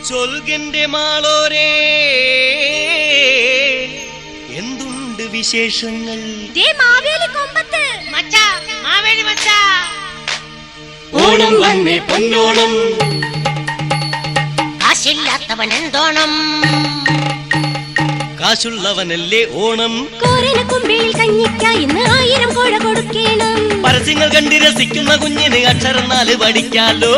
ചൊൽകന്റെ മാളോരേ എന്തുണ്ട് വിശേഷങ്ങൾ? ഓണം വന്നേ പൊന്നോണം, കാശില്ലാത്തവൻ എന്തോണം, കാശുള്ളവനല്ലേ ഓണം. കോരനക്കൊമ്പിൽ കഞ്ഞിക്ക ഇന്ന് 1000 കോഴ കൊടുക്കണം. പരസ്യങ്ങൾ കണ്ട് രസിക്കുന്ന കുഞ്ഞിന് അക്ഷരം 4 പഠിക്കാലോ.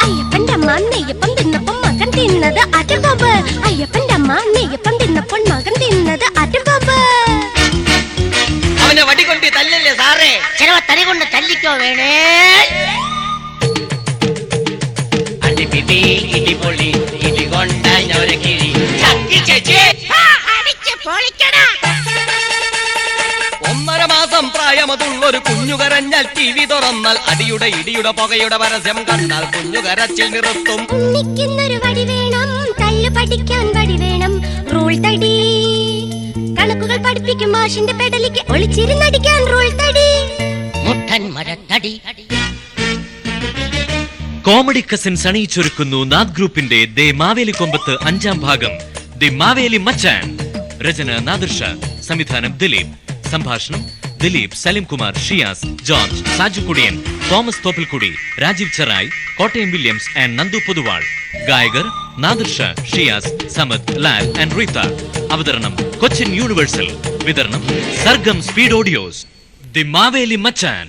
അയ്യപ്പന്റെ അമ്മ നെയ്യപ്പം തിന്നപ്പോൾ മകൻ തിന്നത് അറ്റബോബ്. അയ്യപ്പന്റെ അമ്മ നെയ്യപ്പം തിന്നപ്പോൾ മകൻ തിന്നത് അറ്റബോബ്. അവനെ വടി കൊണ്ട് തല്ലല്ലേ സാറേ? ചിലവ തടി കൊണ്ട് തല്ലിക്കോ വേണേ. അടിപിടി ഇടിപൊളി ഇടികൊണ്ട ഞൊരക്കിഴി ചക്കി ചേച്ചി അടിച്ച് പൊളിക്കണ. 1.5 മാസം പ്രായമതുള്ളൊരു കുഞ്ഞു കരഞ്ഞാൽ TV തുറന്നാൽ അടിയുടെ ഇടിയുടെ പുകയുടെ പരസ്യം കണ്ടാൽ കുഞ്ഞു കരച്ചിൽ നിർത്തും. ഉണ്ണിക്കുന്നൊരു വടി വേണം, തല്ല് പഠിക്കാൻ വടി വേണം. റൂൾ തടി കണക്കുകൾ പഠിപ്പിക്കും മാഷിന്റെ പെടലിക്ക് ഒളിച്ചിരുന്നടിക്കാൻ റൂൾ തടി. മുട്ടൻ മരത്തടി. കോമഡി കസിൻസ് അണിയിച്ചൊരുക്കുന്നു നാദ് ഗ്രൂപ്പിന്റെ ദേ മാവേലി കൊമ്പത്ത് 5ാം ഭാഗം the Maveli Machan. Rachana Nadir Shah, സംവിധാനം ദിലീപ്, സംഭാഷണം Dileep, Salim Kumar, Shiyas, George, Saju Kudiyan, Thomas Thoppilkudi, Rajeev Cherai, Kottayam Williams and Nandu Poduval. ഗായകർ നാദിർ ഷാ, ഷിയാസ്, സമദ്, ലാൽ ആൻഡ് റീത്ത. അവതരണം കൊച്ചിൻ യൂണിവേഴ്സൽ. വിതരണം Sargam speed audios. The Maveli Machan.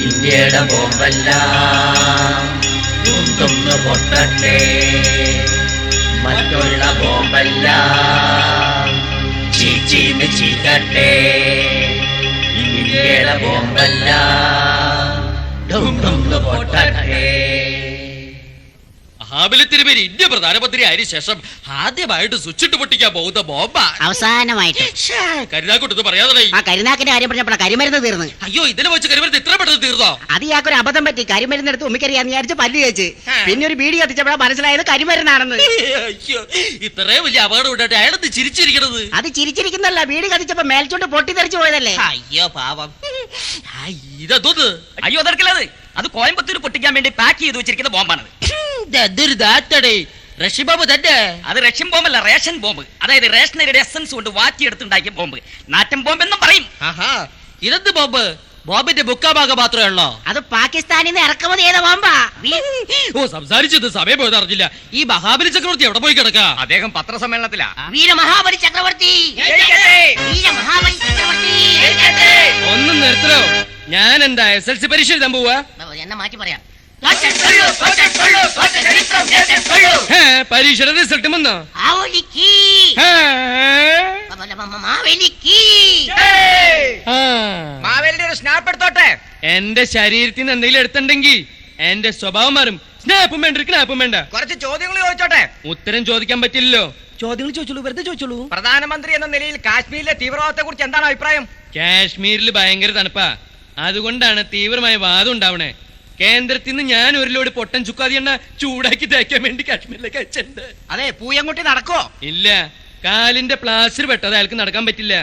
ഇന്ത്യയുടെ ബോംബെല്ലാം തുന്നു പൊട്ടട്ടെ, മറ്റുള്ള ബോംബെല്ലാം ചീച്ചീന്ന് ചീറ്റട്ടെ. ഇന്ത്യയുടെ ബോംബെല്ലാം തുന്നു പൊട്ടട്ടെ. മഹാബലിത്തിരുമേനി ഇന്ത്യ പ്രധാനമന്ത്രി ആയതിനു ശേഷം ആദ്യമായിട്ട് സ്വിച്ചിട്ട് പൊട്ടിക്കാൻ പോകുന്ന ബോംബ. അവസാനമായിട്ട് കരുനാക്കൂട്ടത്ത് പറയാതെ ആ കരുനാക്കിന്റെ കാര്യം പറഞ്ഞപ്പോൾ കരിമരുന്ന് തീർന്നു. അയ്യോ, ഇതിനെ വെച്ച് കരിമരുന്ന് ഇത്ര പെട്ടെന്ന് തീർന്നോ? അത് ഇയാൾക്കൊരു അബദ്ധം പറ്റി. കരിമരുന്ന് എടുത്ത് ഉമ്മിക്കരിയാന്ന് വിചാരിച്ച് പല്ല് തേച്ച് പിന്നെ ഒരു ബീഡി കത്തിച്ചപ്പോഴാണ് മനസ്സിലായത് കരിമരുന്നാണെന്ന്. അയ്യോ, ഇത്രയും വലിയ അപകടം ഉണ്ടായിട്ട് അയാളെന്ത് ചിരിച്ചിരിക്കണത്? അത് ചിരിച്ചിരിക്കുന്നല്ല, ബീഡി കത്തിച്ചപ്പോ മേൽച്ചോട്ട് പൊട്ടിത്തെറിച്ചു പോയതല്ലേ. അയ്യോ പാവം. ഇതെന്തോന്ന്? അയ്യോ അതെടുക്കലത്, അത് കോയമ്പത്തൂർ പൊട്ടിക്കാൻ വേണ്ടി പാക്ക് ചെയ്ത് വെച്ചിരിക്കുന്ന ബോംബാണത്. റഷ്യ ബോംബ് തന്നെ. അത് റഷ്യൻ ബോംബല്ല, റേഷൻ ബോംബ്. അതായത് റേഷനറിയുടെ എസൻസ് കൊണ്ട് വാറ്റിയെടുത്തുണ്ടാക്കിയ ബോംബ്. നാറ്റൻ ബോംബ് എന്നും പറയും. ഇതെന്ത് ബോംബ്? ബോംബിന്റെ മുക്കാഭാഗം മാത്രമേ ഉള്ളോ? അത് പാകിസ്ഥാനിൽ നിന്ന് ഇറക്കുമതി ചെയ്ത ബോംബാ. ഓ, സംസാരിച്ചത് സമയം പോയത് അറിഞ്ഞില്ല. ഈ മഹാബലി ചക്രവർത്തി എവിടെ പോയി കിടക്കാ? അദ്ദേഹം പത്രസമ്മേളനത്തിലാ. വീരമഹാബലി ചക്രവർത്തി, വീരമഹാബലി ചക്രവർത്തി. ഒന്നും നിർത്തലോ, ഞാൻ എന്താ SLC പരീക്ഷ എഴുതാൻ പോവാ. എന്നെ മാറ്റി പറയാം. പരീക്ഷയുടെ റിസൾട്ട് വന്നോ? മാവേലിന്റെ ഒരു സ്നാപ്പ് എടുത്തോട്ടെ. എന്റെ ശരീരത്തിൽ നിന്ന് എന്തെങ്കിലും എടുത്തിട്ടുണ്ടെങ്കിൽ എന്റെ സ്വഭാവം മാറും. സ്നാപ്പും വേണ്ട, ക്നാപ്പും വേണ്ട. കുറച്ച് ചോദ്യങ്ങൾ ചോദിച്ചോട്ടെ. ഉത്തരം ചോദിക്കാൻ പറ്റില്ലല്ലോ. ചോദ്യങ്ങൾ ചോദിച്ചോളൂ, വെറുതെ ചോദിച്ചോളൂ. പ്രധാനമന്ത്രി എന്ന നിലയിൽ കാശ്മീരിലെ തീവ്രവാദത്തെ കുറിച്ച് എന്താണ് അഭിപ്രായം? കാശ്മീരിൽ ഭയങ്കര തണുപ്പാ, അതുകൊണ്ടാണ് തീവ്രമായ വാദം ഉണ്ടാവണേ. കേന്ദ്രത്തിൽ നിന്ന് ഞാൻ ഒരു ലോഡ് പൊട്ടൻ ചുക്കാതി എണ്ണ ചൂടാക്കി തേക്കാൻ വേണ്ടി കാശ്മീരിലേക്ക് അയച്ചിട്ടുണ്ട്. അതെ, പൂയംകുട്ടി നടക്കോ? ഇല്ല, കാലിന്റെ പ്ലാസ്റ്റർ പെട്ടത് അയാൾക്ക് നടക്കാൻ പറ്റില്ല.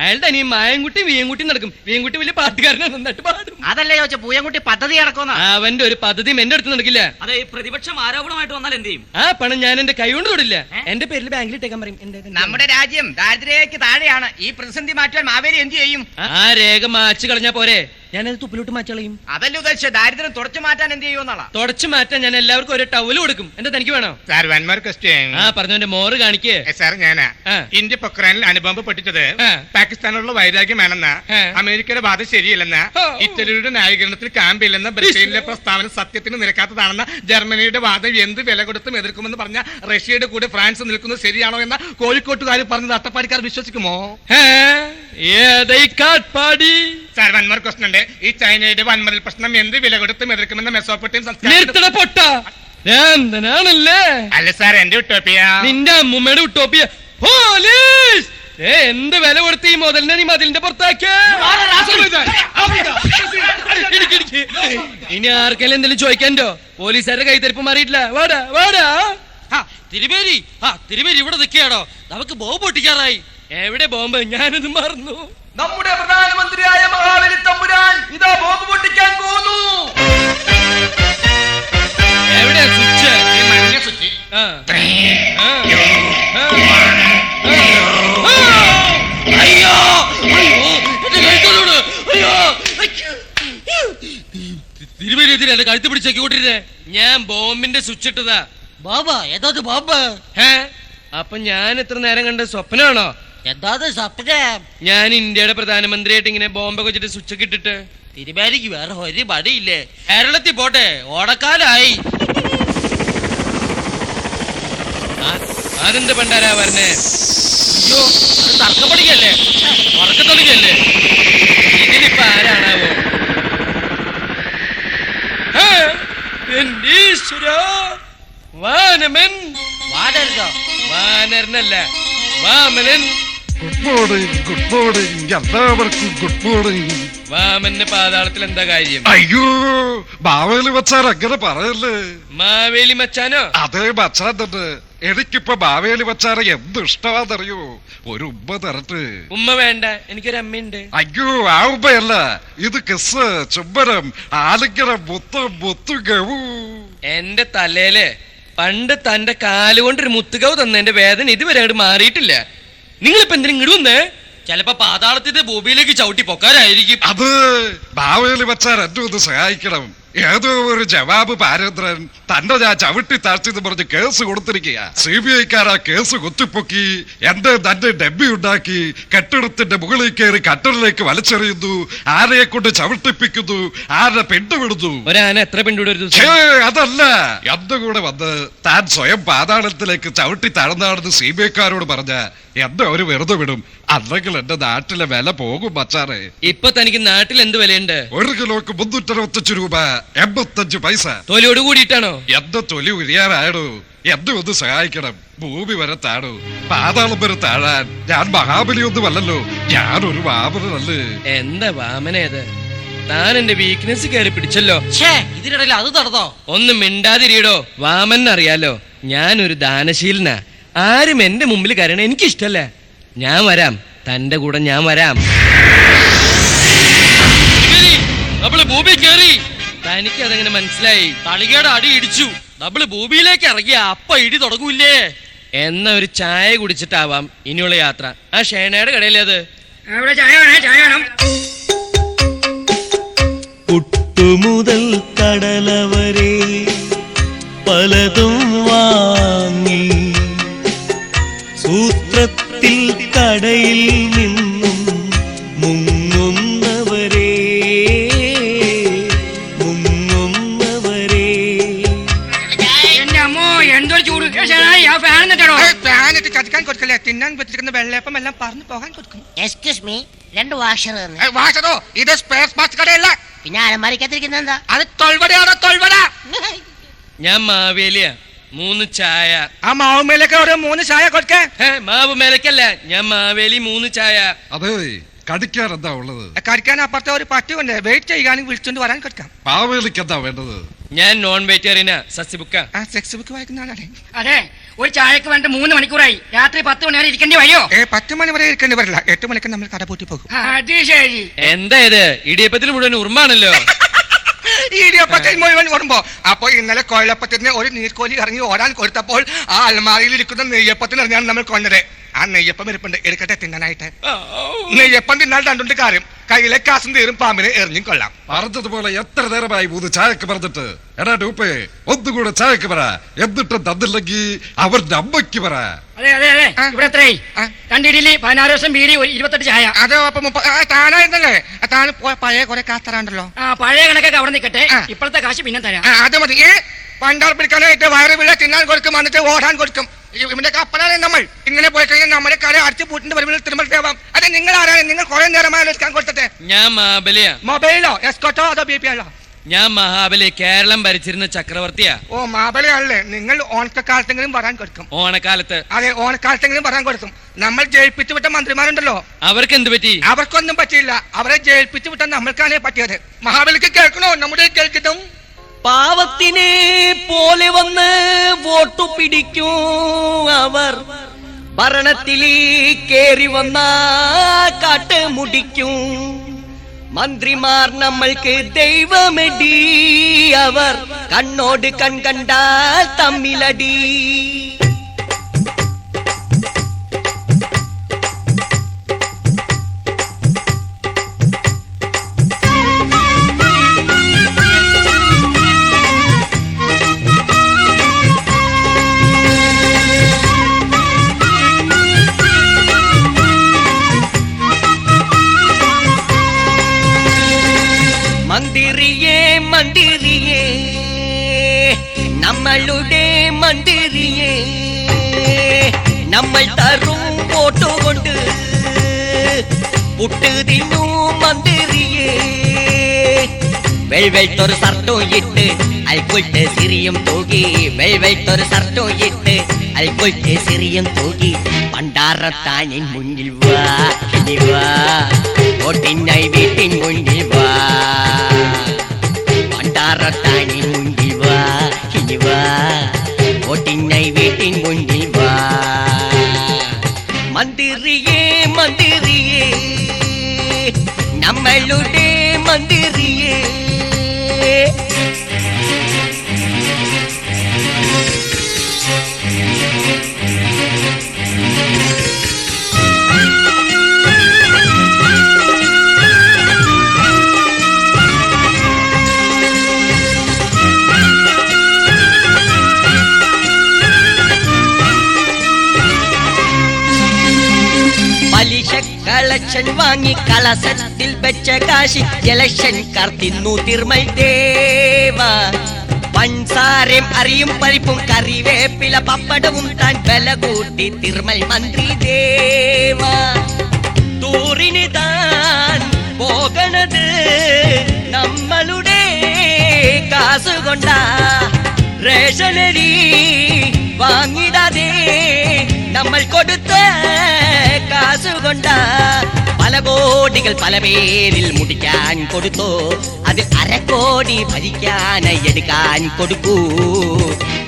അയാളുടെ അനിയും മായൻകുട്ടി വീയൻകുട്ടി നടക്കും. വീയൻകുട്ടി വലിയ പാട്ടുകാരനാണ്, നന്നായിട്ട് പാടും. അതല്ലേ ചോദിച്ച പൂയംകുട്ടി പദ്ധതി നടക്കുന്ന. അവന്റെ ഒരു പദ്ധതിയും എന്റെ അടുത്ത് നടക്കില്ല. അതെ, പ്രതിപക്ഷം ആരോപണമായിട്ട് വന്നാൽ എന്ത് ചെയ്യും? ആ പണം ഞാൻ എന്റെ കൈ കൊണ്ട് തൊടില്ല. എന്റെ പേരിൽ ബാങ്കിൽ ഇട്ടേക്കാൻ പറയും. നമ്മുടെ രാജ്യം ദാരിദ്ര്യക്ക് താഴെയാണ്. ഈ പ്രതിസന്ധി മാറ്റാൻ മാവേലി എന്ത് ചെയ്യും? ആ രേഖ മാച്ച് കളഞ്ഞാ പോരെ? ഞാനത് തുപ്പിലോട്ട് മാച്ചളയും. അതല്ല ഉദ്ദേശിച്ച ദാരിദ്ര്യം തുടച്ചു മാറ്റാൻ എന്ത് ചെയ്യുമെന്നുള്ള. തുടച്ചു മാറ്റാൻ ഞാൻ എല്ലാവർക്കും ഒരു ടവല് കൊടുക്കും. എന്താ തനിക്ക് വേണോ? Sir, one more question. ആ പറഞ്ഞവന്റെ മോറ് കാണിക്കേ. സാർ, ഞാനാ ആ. ഇന്ത്യ പൊക്രാനിൽ അണുബോംബ് പൊട്ടിച്ചത് ആ. പാകിസ്ഥാനുള്ള വൈരാഗ്യമാണെന്ന്, ആ. അമേരിക്കയുടെ വാദം ശരിയല്ലെന്ന്, ഓ. ഇറ്റലിയുടെ ന്യായീകരണത്തിൽ ക്യാമ്പില്ലെന്ന്, ബ്രിട്ടനിലെ പ്രസ്താവന സത്യത്തിന് നിരക്കാത്തതാണെന്ന്, ജർമ്മനിയുടെ വാദം എന്ത് വില കൊടുത്തും എതിർക്കുമെന്ന് പറഞ്ഞ റഷ്യയുടെ കൂടെ ഫ്രാൻസ് നിൽക്കുന്നത് ശരിയാണോ എന്ന കോഴിക്കോട്ടുകാർ പറഞ്ഞത് അട്ടപ്പാടിക്കാർ വിശ്വസിക്കുമോ? സാർ, വൺ മോർ ക്വസ്റ്റ്യൻ ഉണ്ട്. ഈ ചൈനയുടെ വൻമതിൽ പ്രശ്നം എന്ത് വില കൊടുത്തും എതിർക്കുമെന്ന് മെസോപ്പൊട്ടേമിയൻ സംസ്ഥാനല്ലേ? അല്ല സാർ, എന്റെ ഉട്ടോപ്പിയ. നിന്റെ അമ്മൂമ്മയുടെ ഉട്ടോപ്പിയ. പോലീസ്, എന്ത് വില കൊടുത്ത് ഈ മുതലിനെ നീ മതിലിന്റെ പുറത്താക്കിയ? ഇനി ആർക്കെല്ലാം എന്തെങ്കിലും ചോദിക്കാൻണ്ടോ? പോലീസുകാരുടെ കൈത്തരിപ്പ് മാറിയിട്ടില്ല. വാടാ വാടാ. തിരുമേരി തിരുമേരി ഇവിടെ നിൽക്കുകയാണോ? നമുക്ക് ബോംബ് പൊട്ടിക്കാറായി. എവിടെ ബോംബ്? ഞാനത് മറന്നു. നമ്മുടെ പ്രധാനമന്ത്രിയായ മഹാബലി തമ്പുരാൻ ഇതാ ബോംബ് പൊട്ടിക്കാൻ പോകുന്നു. എവിടെ സ്വിച്ച്? അയ്യോ തിരുമേരി എന്തിനാ എന്റെ കഴുത്ത് പിടിച്ചേക്കി കൊണ്ടിരുന്നേ? ഞാൻ ബോംബിന്റെ സ്വിച്ച് ഇട്ടതാ. ബാബാ എന്താ ബോംബ്? അപ്പൊ ഞാൻ ഇത്ര നേരം കണ്ട സ്വപ്നമാണോ? എന്താ സ്വപ്നം? ഞാൻ ഇന്ത്യയുടെ പ്രധാനമന്ത്രിയായിട്ട് ഇങ്ങനെ ബോംബൊക്കെ വെച്ചിട്ട് സ്വിച്ച് ഒക്കെ ഇട്ടിട്ട്. തിരുമേരിക്ക് വേറെ ഒരു പണിയില്ലേ? കേരളത്തിൽ പോട്ടെ, ഓടക്കാലായി. അതെന്ത് പണ്ടാരാ പറഞ്ഞേ? അയ്യോ അത് തർക്കപ്പടിക്കല്ലേ, ഉറക്കത്തൊടിക്കല്ലേ? ഇതിലിപ്പോ ആരാണാവോ? വാനമൻ. വാടരുതോ? വാനരനല്ല, വാമനൻ. ഗുഡ് മോർണിംഗ് എല്ലാവർക്കും ഗുഡ് മോർണിംഗ്. വാമന് പാതാളത്തിൽ എന്താ കാര്യം? അയ്യോ മാവേലി മച്ചാൻ അങ്ങനെ പറയല്ലേ. മാവേലി മച്ചാനോ? അതേ മച്ചാൻ തന്നെ. എനിക്കിപ്പോ മാവേലി മച്ചാനെ എന്ത് ഇഷ്ടമാണെന്നറിയോ? ഒരു ഉമ്മ തരട്ടെ. ഉമ്മ വേണ്ട, എനിക്കൊരു അമ്മയുണ്ട്. അയ്യോ ആ ഉമ്മയല്ല, ഇത് കിസ്, ചുംബനം, ആലിംഗനം, മുത്തുകവു. എന്റെ തലയില് പണ്ട് തന്റെ കാലുകൊണ്ടൊരു മുത്തുകവ് തന്നതിന്റെ വേദന ഇതുവരെ അങ്ങോട്ട് മാറിയിട്ടില്ല. നിങ്ങളിപ്പോ എന്തിനും ഇങ്ങോട്ട് വന്നേ? ചിലപ്പോ പാതാളത്തിന്റെ ഭൂമിയിലേക്ക് ചവിട്ടി പൊക്കാരായിരിക്കും. അത് മാവേലി മച്ചാൻ എന്നെ ഒന്ന് സഹായിക്കണം. ഏതോ ഒരു ജവാബ് പാരേന്ദ്രൻ തന്നെ ഞാൻ ചവിട്ടി താഴ്ത്തിന്ന് പറഞ്ഞ് കേസ് കൊടുത്തിരിക്കുക. CBI-ക്കാരാ കേസ് കുത്തിപ്പൊക്കി എന്റെ തന്നെ ഡബ്ബി ഉണ്ടാക്കി കെട്ടിടത്തിന്റെ മുകളിൽ കയറി കട്ടറിലേക്ക് വലിച്ചെറിയുന്നു, ആനയെ കൊണ്ട് ചവിട്ടിപ്പിക്കുന്നു, ആന പിണ്ടുവിടുന്നു. ഒരാന എത്ര പിണ്ടുവിടും? അതല്ല, എന്റെ കൂടെ വന്ന് താൻ സ്വയം പാതാളത്തിലേക്ക് ചവിട്ടി താഴ്ന്നാണെന്ന് CBI-ക്കാരോട് പറഞ്ഞ എന്നെ ഒരു വെറുതെ വിടും. അല്ലെങ്കിൽ എന്റെ നാട്ടിലെ വില പോകും മച്ചാനെ. ഇപ്പൊ തനിക്ക് നാട്ടിൽ എന്ത് വിലയുണ്ട്? 1 കിലോക്ക് 365 രൂപ 85 പൈസ. തൊലിയോട് കൂടിയിട്ടാണോ? എന്റെ തൊലി ഉരിയാറായടോ. എന്നെ ഒന്ന് സഹായിക്കണം. ഭൂമി വരെ താടോ, പാതാളം വരെ താഴാൻ. ഞാൻ മഹാബലി ഒന്നുമല്ലല്ലോ, ഞാനൊരു വാമനല്ലേ. എന്താ വാമനേത്? താൻ എന്റെ വീക്ക്നെസ് കയറി പിടിച്ചല്ലോ. ഇതിനിടയിൽ അത് നടന്നോ? ഒന്നും മിണ്ടാതിരിയടോ. വാമൻ അറിയാലോ, ഞാനൊരു ദാനശീലനാ. ആരും എന്റെ മുമ്പിൽ കയറണ എനിക്കിഷ്ടല്ല. ഞാൻ വരാം, തന്റെ കൂടെ ഞാൻ വരാം. നമ്മള് ഭൂമി കയറി. തനിക്ക് അതെങ്ങനെ മനസ്സിലായി? തളികയുടെ അടി ഇടിച്ചു, നമ്മള് ഭൂമിയിലേക്ക് ഇറങ്ങിയ അപ്പ ഇടി തുടങ്ങൂല്ലേ? എന്നാ ഒരു ചായ കുടിച്ചിട്ടാവാം ഇനിയുള്ള യാത്ര. ആ ഷേണയുടെ കടയിലേത്? പുട്ടുമുതൽ കടലവരെ പലതും വാങ്ങി, സൂത്രത്തിൽ കടയിൽ നിന്നും മുങ്ങുന്നവരെ. എന്തൊരു ചൂട്! ഫാനിട്ട് ചതിക്കാൻ കൊടുക്കല്ലേ, തിന്നാൻ പറ്റിരിക്കുന്ന വെള്ളയപ്പം എല്ലാം പറഞ്ഞു പോകാൻ കൊടുക്കും. എക്സ്ക്യൂസ് മീ, 2 വാഷർ വാഷറോ? ഇത് സ്പെയർ പാർട്സ് കടയല്ല. പിന്നെ അലമാരിക്കത്തിരിക്കുന്ന എന്താ? അത് തൊൽവടയാണോ? തൊൽവട. ഞാൻ മാവേലിയ. 3 ചായ. ആ മാവ് മേലേക്ക് ഒരു 3 ചായ കൊടുക്കേ. മാവ് മേലക്കല്ല, ഞാൻ മാവേലി. 3 ചായ. അതെ, കടിക്കാൻ എന്താ ഉള്ളത്? കടിക്കാൻ അപ്പുറത്തെ ഒരു പട്ടി കൊണ്ട് വെയിറ്റ് ചെയ്യാനും വിളിച്ചോണ്ട് വരാൻ കൊടുക്കാം. മാവേലിക്ക് എന്താ വേണ്ടത്? ഞാൻ നോൺ വെജിറ്റേറിയനാ, സസ്യബുക്ക. ആ ടെക്സ്റ്റ് ബുക്ക് വായിക്കുന്ന ആളാണ്. അതെ, ഒരു ചായക്ക് വേണ്ട 3 മണിക്കൂറായി. രാത്രി 10 മണി വരെ ഇരിക്കേണ്ടി വരുമോ? 10 മണി വരെ ഇരിക്കേണ്ടി വരില്ല. 8 മണിക്ക് നമ്മൾ കട പൂട്ടി പോകും. അത് ശരി. എന്താ ഇത്? ഇടിയപ്പത്തിൽ മുഴുവൻ ഉറുമ്പാണല്ലോ. ഇടിയപ്പത്തിൽ മുഴുവൻ ഓടുമ്പോ അപ്പൊ ഇന്നലെ കൊഴലപ്പത്തിന് ഒരു നീർക്കോലി ഇറങ്ങി ഓടാൻ കൊടുത്തപ്പോൾ ആ അൽമാരിയിൽ ഇരിക്കുന്ന നെയ്യപ്പത്തിനെറിഞ്ഞാണ് നമ്മൾ കൊണ്ടത്. ആ നെയ്യപ്പം ഇരിപ്പുണ്ട്, എടുക്കട്ടെ തിന്നാനായിട്ട്. നെയ്യപ്പം തിന്നാൽ 2 കാര്യം, കയ്യിലെ കാശും തീരും, പാമ്പിനെ എറിഞ്ഞും കൊള്ളാം. പറഞ്ഞതുപോലെ എത്ര നേരമായി 3 ചായക്ക് പറഞ്ഞിട്ട്? എടാ ഡൂപ്പേ, ഒന്നുകൂടെ ചായക്ക് പറ. എന്നിട്ട് തന്നില്ലെങ്കിൽ അവരുടെ അമ്മയ്ക്ക് പറ. അതെ അതെ അതെ, ഇവിടെ എത്രയായി? 2 ഇഡ്ഡലി, 16 ദിവസം ബീഡി, 28 ചായ. അതോ അപ്പൊ താനായിരുന്നല്ലേ? താൻ പഴയ കുറെ കാശ് തരാണ്ടല്ലോ. പഴയ കണക്കൊക്കെ അവിടെ നിൽക്കട്ടെ, ഇപ്പോഴത്തെ കാശ് പിന്നെ തരാം. അത് മതി. പണ്ടാൾ പിടിക്കാനായിട്ട് വയറ് വിള തിന്നാൻ കൊടുക്കും, എന്നിട്ട് ഓടാൻ കൊടുക്കും. ഇവന്റെ കപ്പലാണ് നമ്മൾ. ഇങ്ങനെ പോയി കഴിഞ്ഞാൽ നമ്മുടെ കട അടിച്ചു പൂട്ടിന്റെ വരുമ്പോൾ തിരുമൽ ദേവാം. അതെ, നിങ്ങൾ ആരാണ്? നിങ്ങൾ കുറെ നേരമായി എടുക്കാൻ കൊടുത്തിട്ട്. ഞാൻ മാബലിയ. മൊബൈലോ, എസ്കോട്ടോ, അതോ BP ആണോ? ഞാൻ മഹാബലി കേരളം ഭരിച്ചിരുന്ന ചക്രവർത്തിയാ. ഓ മഹാബലിയാണല്ലേ? നിങ്ങൾ ഓണക്കാലത്തെങ്കിലും വരാൻ കൊടുക്കും. ഓണക്കാലത്ത്? അതെ, ഓണക്കാലത്തെങ്കിലും വരാൻ കൊടുക്കും. നമ്മൾ ജയിപ്പിച്ചു വിട്ട മന്ത്രിമാരുണ്ടല്ലോ, അവർക്ക് എന്ത് പറ്റി? അവർക്കൊന്നും പറ്റിയില്ല. അവരെ ജയിപ്പിച്ചു വിട്ട നമ്മൾക്കാണേ പറ്റിയത്. മഹാബലിക്ക് കേൾക്കണോ? നമ്മുടെ കേൾക്കും. പാവത്തിനെ പോലെ വന്ന് വോട്ടു പിടിക്കും അവർ, ഭരണത്തിൽ കേറി വന്ന കാട്ട് മുടിക്കും. മന്ത്രിമാർ നമ്മൾക്ക് ദൈവമെടി, അവർ കണ്ണോട് കൺ കണ്ടാൽ തമ്മിലടി. മന്ത്രിയേ മന്ത്രിയേ നമ്മളുടെ മന്ത്രിയേ, നമ്മൾ തരും വോട്ട് കൊണ്ട് പുട്ട് തിന്നു മന്ത്രിയേ. വെൽവെൽത്തൊരു ഷർട്ടും ഇട്ട് അൽക്കുlte സിറിയും തൂകി, വെൽവെൽത്തൊരു ഷർട്ടും ഇട്ട് അൽക്കുlte സിറിയും തൂകി. പണ്ടാരത്താനിൻ മുന്നിൽ വാ, ഇനി വാ, വോട്ടിനായി വീട്ടിൻ മുന്നിൽ വാ. പണ്ടാരത്താനിൻ മുന്നിൽ വാ, ഇനി വാ, വോട്ടിനായി വീട്ടിൻ മുന്നിൽ വാ. മന്ത്രിയേ മന്ത്രിയേ നമ്മളുടെ മന്ത്രിയേ. കളക്ഷൻ വാങ്ങി കളസത്തിൽ വെച്ച കാശി ഇലക്ഷൻകാർ തിന്നു തിർമൽ ദേവ. പൻസാരയും അരിയും പരിപ്പും കറിവേപ്പില പപ്പടവും താൻ വില കൂട്ടി തിർമൽ മന്ത്രി ദേവ. തൂറിന് താൻ പോകണത് നമ്മളുടെ കാസുകൊണ്ടാ, റേഷനരി വാങ്ങിടാതെ നമ്മൾ കൊടുത്ത കാസുകൊണ്ടാ. പല കോടികൾ പല പേരിൽ മുടിക്കാൻ കൊടുത്തോ, അതിൽ അരക്കോടി ഭരിക്കാനായി എടുക്കാൻ കൊടുക്കൂ.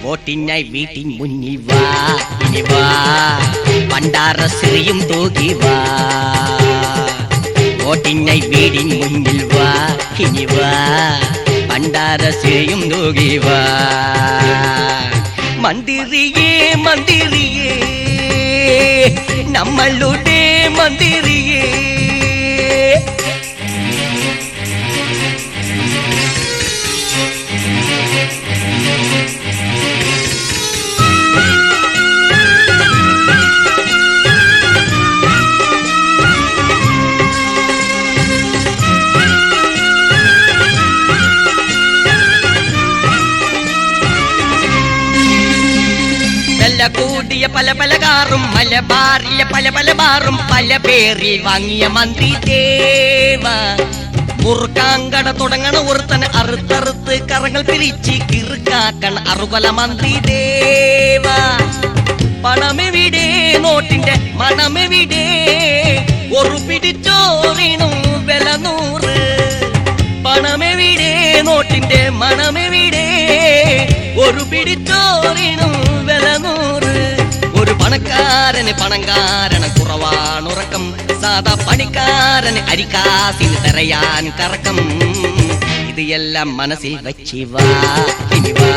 വോട്ടിനായി വീട്ടിൻ മുന്നിൽ വാ, ഇനി വാ, പണ്ടാര സിറിയും തൂക്കി വാ. വോട്ടിനായി വീടിൻ മുന്നിൽ വാ, ഇനി വാ, പണ്ടാര സിറിയും തൂക്കി വാ. മന്ത്രിയേ മന്ത്രിയേ നമ്മളുടെ മന്ത്രിയേ. കൂടിയ പല പല കാറും മലബാറിലെ പല പല ബാറും പല പേരിൽ വാങ്ങിയ മന്ത്രി ദേവ. മുറുക്കാങ്കട തുടങ്ങണ ഒരുത്തന് അറുത്തറുത്ത് കറങ്ങൾ പിരിച്ച് കിറുക്കാക്കണ അറുകൊല മന്ത്രി ദേവ. പണമെവിടെ നോട്ടിന്റെ മണമെവിടെ, ഒരു പിടിച്ചോറിനും വില 100. പണമെവിടെ നോട്ടിന്റെ മണമെവിടെ, ഒരു പിടിച്ചോറിനും വില 100. ഒരു പണക്കാരന് പണങ്കാരന് കുറവാണുറക്കം, സാധാ പണിക്കാരന് അരിക്കാസിന് തെരയാൻ കറക്കം. ഇത് എല്ലാം മനസ്സിൽ വച്ച് വാ, ഇനി വാ,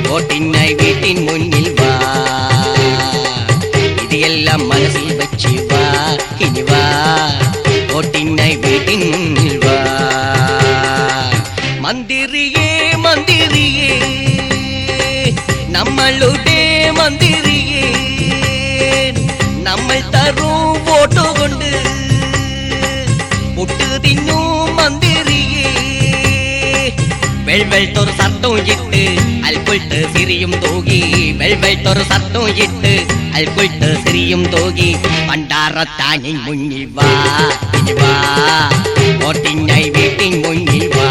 വോട്ടിനായി വീട്ടിൻ മുന്നിൽ വാ. ഇത് എല്ലാം മനസ്സിൽ വച്ച് വാ, ഇനി വാ, വോട്ടിനായി വീട്ടിൻ മുന്നിൽ വാ. മന്ത്രിയേ മന്ത്രിയേ നമ്മളുടെ മന്ത്രിയേ, നമ്മൾ തരും വോട്ട് കൊണ്ട് പുട്ട് തിന്നു മന്ത്രിയേ. വെൽവെൽത്തൊരു ഷർട്ടും ഇട്ട് അൽക്കുlte സിറിയും തൂകി, വെൽവെൽത്തൊരു ഷർട്ടും ഇട്ട് അൽക്കുlte സിറിയും തൂകി. പണ്ടാരത്താനിൻ മുന്നിൽ വാ, ഇനി വാ, വോട്ടിനായി വീട്ടിൻ മുന്നിൽ വാ.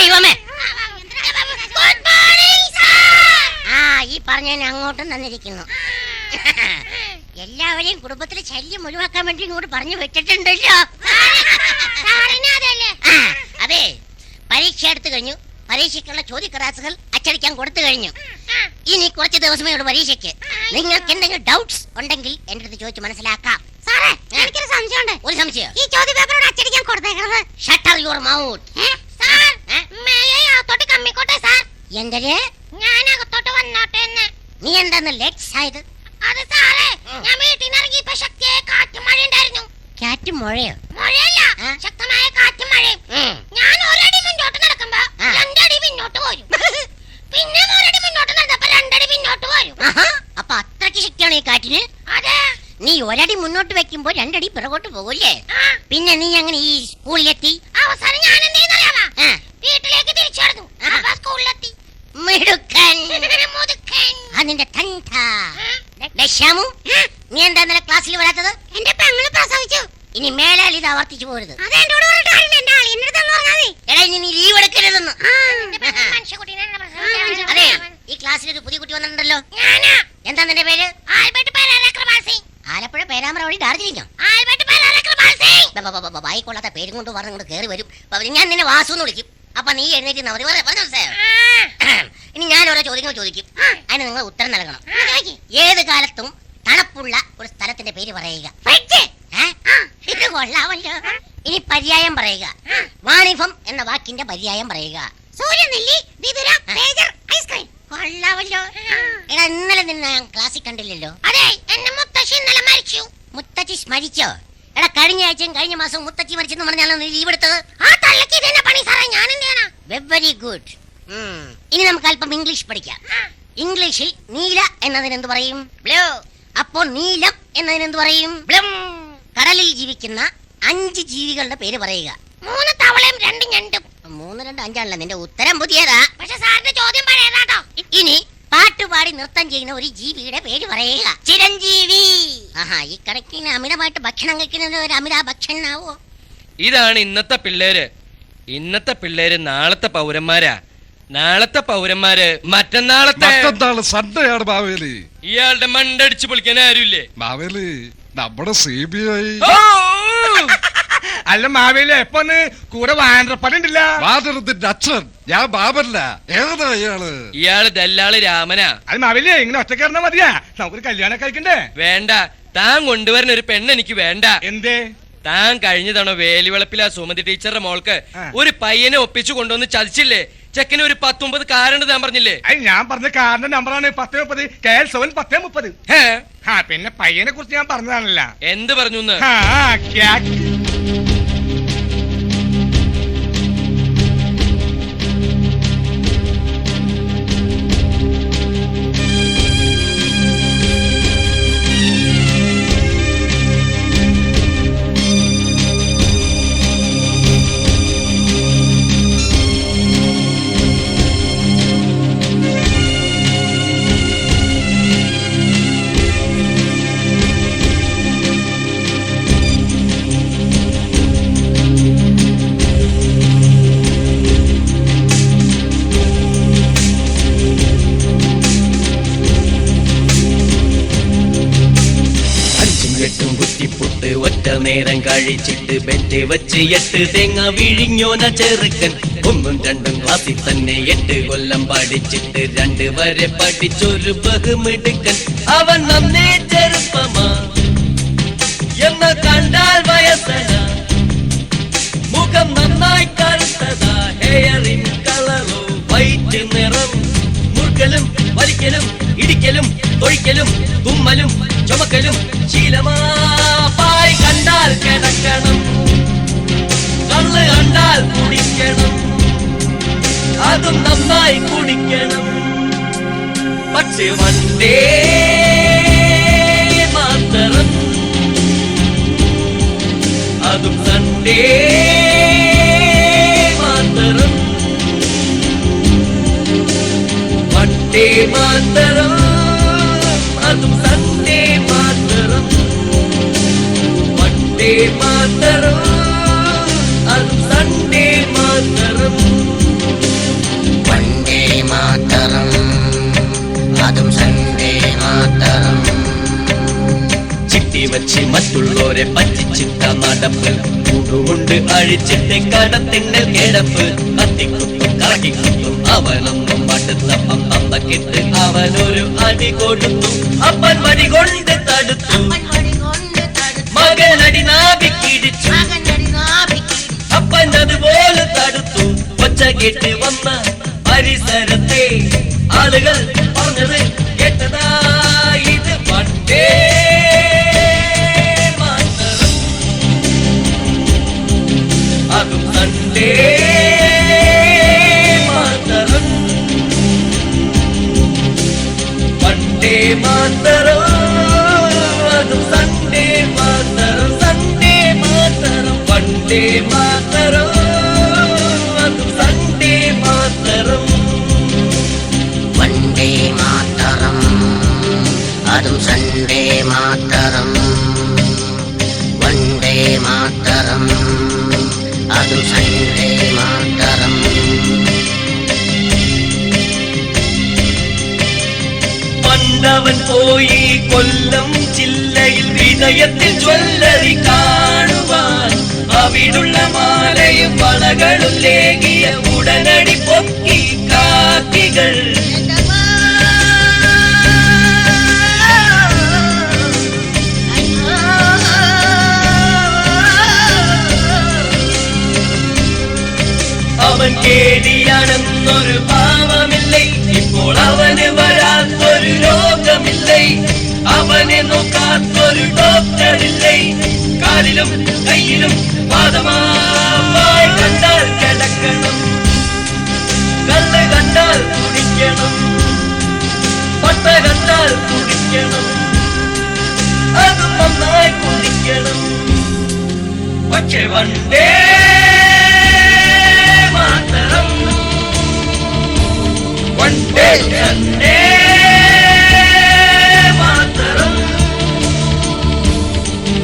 ദൈവമേ. ആ ഈ പറഞ്ഞതിന് അങ്ങോട്ടും തന്നിരിക്കുന്നു. എല്ലാവരെയും കുടുംബത്തിലെ ശല്യം ഒഴിവാക്കാൻ വേണ്ടി ഇങ്ങോട്ട് പറഞ്ഞു വെച്ചിട്ടുണ്ടല്ലോ. അതെ, പരീക്ഷ എടുത്തു കഴിഞ്ഞു. പരീക്ഷയ്ക്കുള്ള ചോദ്യക്കടലാസുകൾ അച്ചടിക്കാൻ കൊടുത്തു കഴിഞ്ഞു. ഇനി കുറച്ച് ദിവസമേ ഉള്ളൂ പരീക്ഷയ്ക്ക്. നിങ്ങൾക്ക് എന്തെങ്കിലും ഡൗട്ട്സ് ഉണ്ടെങ്കിൽ എന്റെ അടുത്ത് ചോദിച്ചു മനസ്സിലാക്കാം. സാറേ, എനിക്കൊരു സംശയമുണ്ട്. ഒരു സംശയം? ഈ ചോദ്യ പേപ്പറോട് അച്ചടിക്കാൻ കൊടുത്തേക്കുന്നത്. Shutter your mouth. എന്തര്? ഞാൻ അകത്തോട്ട് വന്നോട്ടെ എന്ന്. നീ എന്താന്ന് ലെറ്റ്സ് ആയത്? അത് സാറേ, ഞാൻ വീട്ടിൽ നിന്ന് ഇറങ്ങിയപ്പോ ശക്തിയായ കാറ്റും മഴ ഉണ്ടായിരുന്നു. കാറ്റും മഴയോ? മഴയല്ല, ശക്തമായ കാറ്റും മഴയും. ഞാൻ ഒരടി മുന്നോട്ട് നടക്കുമ്പോ 2 അടി പിന്നോട്ട് പോരും. പിന്നെ ഒരടി മുന്നോട്ട് നടന്നപ്പോ 2 അടി പിന്നോട്ട് പോരും. അപ്പൊ അത്രയ്ക്ക് ശക്തിയാണ് ഈ കാറ്റിന്? അതെ. നീ ഒരടി മുന്നോട്ട് വെക്കുമ്പോ 2 അടി പിറകോട്ട് പോകൂല്ലേ? പിന്നെ നീ അങ്ങനെ ഈ സ്കൂളിലെത്തി? അവസാനം ഞാൻ എന്തെയ്യാമോ? വീട്ടിലേക്ക് തിരിച്ചു നടന്നു. സ്കൂളിലെത്തി. അതിന്റെ നീ എന്താ ഇന്നലെ ക്ലാസ്സിൽ വരാത്തത്? എന്റെ പെങ്ങള് പ്രസവിച്ചു. ഇനി മേലാൽ ഇത് ആവർത്തിച്ചു പോരുത്. എടാ, ഇനി നീ ലീവ് എടുക്കരുതെന്ന്. അതെ, ഈ ക്ലാസ്സിൽ ഒരു പുതിയ കുട്ടി വന്നിട്ടുണ്ടല്ലോ. എന്താ നിന്റെ പേര്? ആലപ്പുഴ പേരാമ്പ്ര വഴി ഡാർജിലിംഗോ? വായിക്കൊള്ളാത്ത പേരും കൊണ്ട് പറഞ്ഞുകൊണ്ട് കയറി വരും. ഞാൻ നിന്നെ വാസു എന്ന് വിളിക്കും. അപ്പൊ നീ എഴുന്നേറ്റ് ഇനി ഞാൻ ഓരോ ചോദ്യങ്ങൾ ചോദിക്കും. അതിന് നിങ്ങൾ ഉത്തരം നൽകണം. ഏത് കാലത്തും തണുപ്പുള്ള ഒരു സ്ഥലത്തിന്റെ പേര് പറയുക. ഇത് കൊള്ളാമല്ലോ. ഇനി പര്യായം പറയുക. വാണിഭം എന്ന വാക്കിന്റെ പര്യായം പറയുക. കൊള്ളാമല്ലോ. എടാ, ഇന്നലെ നിന്നെ ഞാൻ ക്ലാസ്സിൽ കണ്ടില്ലല്ലോ. അതെ, എന്നെ മുത്തശ്ശി ഇന്നലെ മരിച്ചു. മുത്തശ്ശി സ്മരിച്ചോ? എടാ, കഴിഞ്ഞ ആഴ്ചയും കഴിഞ്ഞ മാസം മുത്തച്ഛി മരിച്ചെന്ന് പറഞ്ഞാലോ നീ ലീവ് എടുത്തത്? Very good. ഇനി നമുക്ക് അല്പം ഇംഗ്ലീഷ് പഠിക്കാം. ഇംഗ്ലീഷിൽ നീല എന്നതിന് എന്ത് പറയും? ബ്ലൂ. അപ്പോൾ നീലം എന്നതിന് എന്ത് പറയും? ബ്ലം. കടലിൽ ജീവിക്കുന്ന 5 ജീവികളുടെ പേര് പറയുക. 3 തവളയും 2 ഞണ്ടും. 3, 2, 5 ആണല്ലോ. നിന്റെ ഉത്തരം പുതിയതാ. പക്ഷെ സാറിന്റെ ചോദ്യം പഴയതാട്ടോ. ഇനി പാട്ടുപാടി നൃത്തം ചെയ്യുന്ന ഒരു ജീവിയുടെ പേര് പറയുക. ചിരഞ്ജീവി. ആഹാ, ഈ കണക്കിന് അമിതമായിട്ട് ഭക്ഷണം കഴിക്കുന്നത് ഒരു അമിത ഭക്ഷണാവോ? ഇതാണ് ഇന്നത്തെ പിള്ളേര്. ഇന്നത്തെ പിള്ളേര് നാളത്തെ പൗരന്മാരാ. നാളത്തെ പൗരന്മാര് മറ്റന്നാളത്തെ സൺഡേ ആണ് മാവേലി. ഇയാളുടെ മണ്ടടിച്ചു പൊളിക്കാൻ ആരുമില്ലേ? മാവേലി, നമ്മുടെ CBI. അല്ല മാവേലി, എപ്പൊ കൂടെ വാനരപ്പനുണ്ടല്ല? വാനരത്തിന്റെ അച്ഛൻ. ഞാൻ ബാബല്ല. ഏതാ ഇയാള്? ഇയാള് ദല്ലാള് രാമനാ. അത് മാവേലി, ഇങ്ങനെ ഒറ്റക്കാരനാ മതിയാ? നമുക്കൊരു കല്യാണം കഴിക്കണ്ടേ? വേണ്ട, താൻ കൊണ്ടുവരുന്ന ഒരു പെണ്ണ് എനിക്ക് വേണ്ട. എന്തേ? താൻ കഴിഞ്ഞ തവണ വേലിവളപ്പില സുമതി ടീച്ചറുടെ മോൾക്ക് ഒരു പയ്യനെ ഒപ്പിച്ചു കൊണ്ടുവന്ന് ചതിച്ചില്ലേ? ചെക്കന് ഒരു 19 കാറുണ്ട് ഞാൻ പറഞ്ഞില്ലേ? ഞാൻ പറഞ്ഞ കാറിന്റെ നമ്പറാണ് 1030 KL7 1030. പിന്നെ പയ്യനെ കുറിച്ച് ഞാൻ പറഞ്ഞതാണല്ല. എന്ത് പറഞ്ഞു? നേരം കഴിച്ചിട്ട് ബെറ്റ് വെച്ച് 8 തേങ്ങ വിഴിഞ്ഞോന ചെറുക്കൻ. 1ഉം 2ഉം ക്ലാസ്സിൽ തന്നെ 8 കൊല്ലം പഠിച്ചിട്ട് 2 വരെ പഠിച്ചൊരു ബഹുമിടുക്കൻ. അവൻ നന്നേ ചെറുപ്പമാ എന്ന് കണ്ടാൽ വയസ്സനാ. മുഖം നന്നായി കറുത്തതാ. ഹെയറിൻ കളറോ വൈറ്റ് നിറം. മുറുക്കലും വലിക്കലും ഇടിക്കലും തൊഴിക്കലും തുമ്മലും ചുമക്കലും ശീലമായി. കണ്ടാൽ കിടക്കണം, കള്ള് കണ്ടാൽ കുടിക്കണം, അതും നന്നായി കുടിക്കണം. പക്ഷെ വണ്ടേ മാത്രം, അതും സൺഡേ മാത്രം. വണ്ടേ മാത്രം, അതും സൺഡേ മാത്രം. വണ്ടേ മാത്രം, അതും സൺഡേ മാത്രം. വച്ച് മറ്റുള്ളവരെ പറ്റിച്ചിട്ട നടപ്പ് കൂടുകൊണ്ട് അഴിച്ചിട്ട് കടത്തിണ്ണൽ കിടപ്പ് കത്തിക്കുത്തും കറക്കിക്കുത്തും അവനൊന്നും അടുത്തപ്പം തന്തക്കിട്ട് അവനൊരു അടി കൊടുത്തു അപ്പൻ വടി കൊണ്ട് തടുത്തു മകനടി നാഭിക്കിടിച്ചു അപ്പൻ അതുപോലെ തടുത്തു ഒച്ച കേട്ട് വന്ന പരിസരത്തെ ആളുകൾ പറഞ്ഞത് കേട്ടതാ ഇത് പണ്ടേ മാതരം അതും സണ്ടേ മാതരം പണ്ടേ മാതരം അതും സണ്ടേ മാതരം സണ്ടേ മാതരം പണ്ടേ മാതരം അതും സണ്ടേ മാതരം വന്ദേ മാതരം അതും സൺഡേ മാതരം വന്ദേ മാതരം അതും സൺഡേ മാതരം പണ്ടവൻ പോയി കൊല്ലം ജില്ലയിൽ വിനയത്തിൽ ജ്വല്ലറി കാണുവാൻ അവിടുള്ള മാലയും വളകളും ലേകിയ ഉടനടി പൊക്കി കാക്കികൾ അവൻ കേടിയാണെന്നൊരു ഭാവമില്ലേ ഇപ്പോൾ അവന് വരാത്തൊരു രോഗമില്ലേ അവനെ നോക്കാത്തൊരു ഡോക്ടറില്ലേ കാലിലും കയ്യിലും പാദമായി കണ്ടാൽ കിടക്കണം കല്ല് കണ്ടാൽ കുടിക്കണം പട്ട കണ്ടാൽ കുടിക്കണം അത് നന്നായി കുടിക്കണം പക്ഷെ വണ്ടേ മാതരം വണ്ടേ വണ്ടേ മാതരം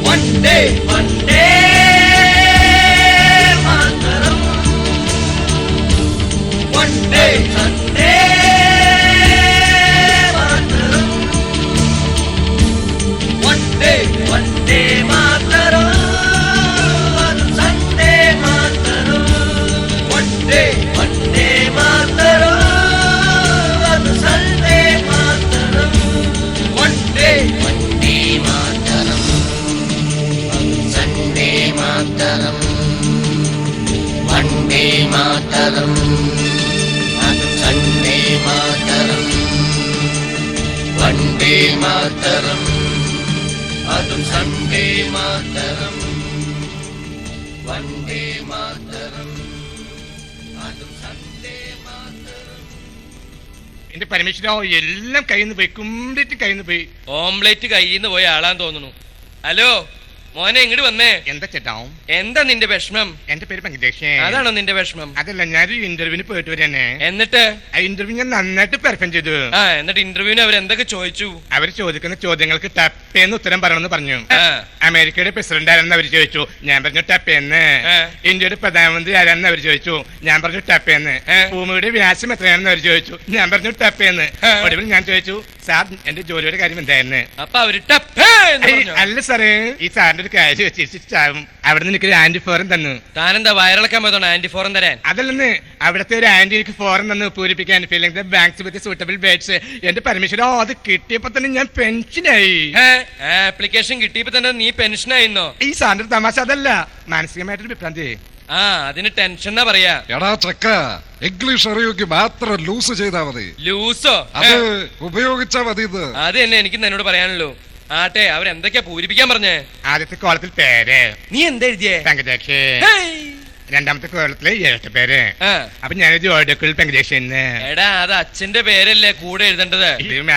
വണ്ടേ വണ്ടേ മാതരം വണ്ടേ വണ്ടേ മാതരം വണ്ടേ വണ്ടേ മാതരം സൺഡേ മാതരം വണ്ടേ വണ്ടേ മാതരം അത് സൺഡേ മാതരം വണ്ടേ വന്ദേ മാതരം സൺഡേ മാതരം വന്ദേ മാതരം അതും സൺഡേ മാതരം വന്ദേ മാതരം അതും സൺഡേ മാതരം വന്ദേ മാതരം അതും സൺഡേ മാതരം. എന്റെ പരമേശ്വരോ എല്ലാം കയ്യിൽ നിന്ന് പോയി, കംപ്ലീറ്റ് കയ്യിൽ നിന്ന് പോയി. ഓംലെറ്റ് കയ്യിൽ നിന്ന് പോയ ആളാന്ന് തോന്നുന്നു. ഹലോ മോനെ ഇങ്ങോട്ട് വന്നേ. എന്താ ചേട്ടാ? എന്താ നിന്റെ വിഷമം? എന്റെ പേര് വെങ്കടേഷൻ. അതാണോ നിന്റെ വിഷമം? അതല്ല, ഞാനൊരു ഇന്റർവ്യൂവിന് പോയിട്ട് വരാനെ. എന്നിട്ട് ആ ഇന്റർവ്യൂ ഞാൻ നന്നായിട്ട് പെർഫോം ചെയ്തു. എന്നിട്ട് ഇന്റർവ്യൂവിന് അവരെന്തൊക്കെ ചോദിച്ചു? അവർ ചോദിക്കുന്ന ചോദ്യങ്ങൾക്ക് ടപ്പേന്ന് ഉത്തരം പറയണമെന്ന് പറഞ്ഞു. ആ. അമേരിക്കയുടെ പ്രസിഡന്റ് ആരാണെന്ന് അവർ ചോദിച്ചു, ഞാൻ പറഞ്ഞു ടപ്പേന്ന്. ആ. ഇന്ത്യയുടെ പ്രധാനമന്ത്രി ആരാണെന്ന് അവർ ചോദിച്ചു, ഞാൻ പറഞ്ഞു ടപ്പേന്ന്. ആ. ഭൂമിയുടെ വ്യാസം എത്രയാണെന്ന് അവർ ചോദിച്ചു, ഞാൻ പറഞ്ഞു ടപ്പേന്ന്. ആ. ഒടുവിൽ ഞാൻ ചോദിച്ചു, സാർ എന്റെ ജോലിയുടെ കാര്യം എന്തായിരുന്നു? അപ്പൊ അവര് ടപ്പേ എന്ന് പറഞ്ഞു. അല്ല സാറേ, ഈ സാറിന്റെ ഒരു കാര്യം വെച്ചിട്ട് അവിടെ നിന്ന് എനിക്കൊരു ആന്റി ഫോറൻ തന്നു. താനെന്താ വയറിളക്കാൻ പോയതോണോ ആന്റി ഫോറൻ തരാൻ? അതല്ലെന്ന്, അവിടുത്തെ ഒരു ആന്റി എനിക്ക് ഫോറൻ തന്നു പൂരിപ്പിക്കാൻ. Feeling the banks with suitable birds. എന്റെ പരമേശ്വരോ, അത് കിട്ടിയപ്പോ തന്നെ ഞാൻ പെൻഷനായി. ആപ്ലിക്കേഷൻ കിട്ടിയപ്പോ തന്നെ നീ പെൻഷനായിരുന്നോ? ഈ സാറിന്റെ തമാശ അതല്ല, മാനസികമായിട്ടൊരു വിഭ്രാന്തി. അതിന് ടെൻഷൻ എന്നാ പറയാ. എടാ ചക്ക, ഇംഗ്ലീഷ് അറിയുമെങ്കിൽ മാത്രം ലൂസ് ചെയ്താ മതി. ലൂസോ? അത് ഉപയോഗിച്ചാ മതി. ഇത് അത് തന്നെ എനിക്ക് എന്നോട് പറയാനുള്ളൂ. ആട്ടെ, അവരെന്തൊക്കെയാ പൂരിപ്പിക്കാൻ പറഞ്ഞേ? ആദ്യത്തെ കോളത്തിൽ പേര് നീ എന്താ എഴുതിയേ? വെങ്കടേഷ്. രണ്ടാമത്തെ കോളത്തില് ഇരട്ട പേര്. അപ്പൊ ഞാൻ ജോഡിക്കുൾ വെങ്കടേഷൻ. എടാ, അത് അച്ഛന്റെ പേരല്ലേ കൂടെ എഴുതേണ്ടത്.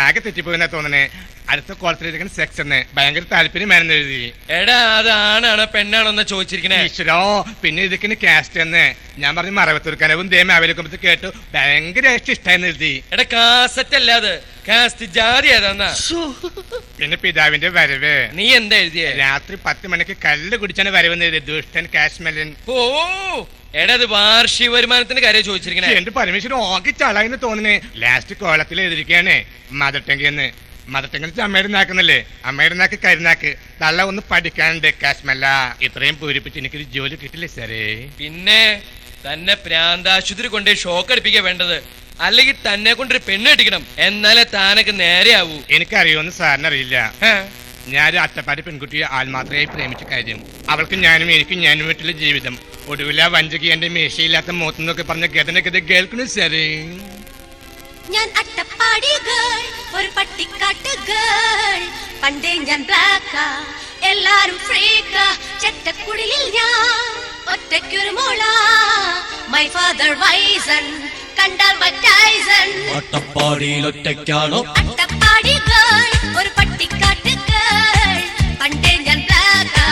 ആകെ തെറ്റിപ്പോയെന്നാ തോന്നണേ. അടുത്ത കോളത്തിലിരിക്കുന്ന സെക്ഷന് ഭയങ്കര താല്പര്യമാണെന്ന് എഴുതി. എടാ, അത് ആണാണോ പെണ്ണാണോ എന്നാ ചോദിച്ചിരിക്കണേ? ഈശ്വരോ, പിന്നെ ഇതിന് കാസ്റ്റ് എന്ന് ഞാൻ പറഞ്ഞു. മറവത്തൂർക്കനവും ദേമ അവലക്കുമ്പത്ത് കേട്ടു, ഭയങ്കര ഇഷ്ടമായെന്ന് എഴുതി. എടാ, കാസറ്റ് അല്ല അത്, കാസ്റ്റ് ജാതി ഏതാന്നാ. പിന്നെ പിതാവിന്റെ വരവ്. നീ എന്താ എഴുതിയേ? രാത്രി 10 മണിക്ക് കല്ല് കുടിച്ചാണ് വരവെന്ന് എഴുതി. ദുഷ്ടൻ കാശ്മലൻ. ഓ, എടാ, അത് വാർഷിക വരുമാനത്തിന്റെ കാര്യം ചോദിച്ചിരിക്കണേ. എന്റെ പരമേശ്വരൻ ഓക്കി ചളയെന്ന് തോന്നുന്നേ. ലാസ്റ്റ് കോളത്തിൽ എഴുതിയിരിക്കുകയാണ് മദർ ടങ്ക് എന്ന്. മതത്തെക്കുറിച്ച് അമ്മയുടെ നാക്കുന്നില്ലേ? അമ്മയുടെ നാക്ക് കരുനാക്ക്. തള്ള ഒന്ന് പഠിക്കാനുണ്ട് കാശ്മല്ല. ഇത്രയും പൂരിപ്പിച്ച് എനിക്കൊരു ജോലി കിട്ടില്ലേ സാറേ? പിന്നെ തന്നെ പ്രാന്താശുപത്രി കൊണ്ട് ഷോക്ക് അടിപ്പിക്കുക വേണ്ടത്, അല്ലെങ്കിൽ തന്നെ കൊണ്ടൊരു പെണ്ണ് കെട്ടിക്കണം, എന്നാലേ താനൊക്കെ നേരെയാവൂ. എനിക്കറിയോന്ന് സാറിനറിയില്ല. ഞാനൊരു അട്ടപ്പാടി പെൺകുട്ടിയെ ആത്മാത്രയായി പ്രേമിച്ച കാര്യം. അവൾക്ക് ഞാനും ഞാനുമായിട്ടുള്ള ജീവിതം. ഒടുവില വഞ്ചകി എന്റെ മേശയില്ലാത്ത മോത്തെന്നൊക്കെ പറഞ്ഞ ഗതനൊക്കെ കേൾക്കണു സാറേ. ഞാൻ അട്ടപ്പാടി ഗേൾ, ഒരു പട്ടിക്കാട്ട് ഗേൾ. പണ്ടേ ഞാൻ ബ്ലാക്കാ, എല്ലാരും ഫ്രീക്കാ. ചെറ്റക്കുടിയിൽ ഞാൻ ഒറ്റയ്ക്കൊരു മോള. മൈ ഫാദർ വൈസൺ, കണ്ടാൽ ടൈസൺ. അട്ടപ്പാടിയിൽ ഒറ്റയ്ക്കാണോ? അട്ടപ്പാടി ഗേൾ, ഒരു പട്ടിക്കാട്ട് ഗേൾ. പണ്ടേ ഞാൻ ബ്ലാക്കാ,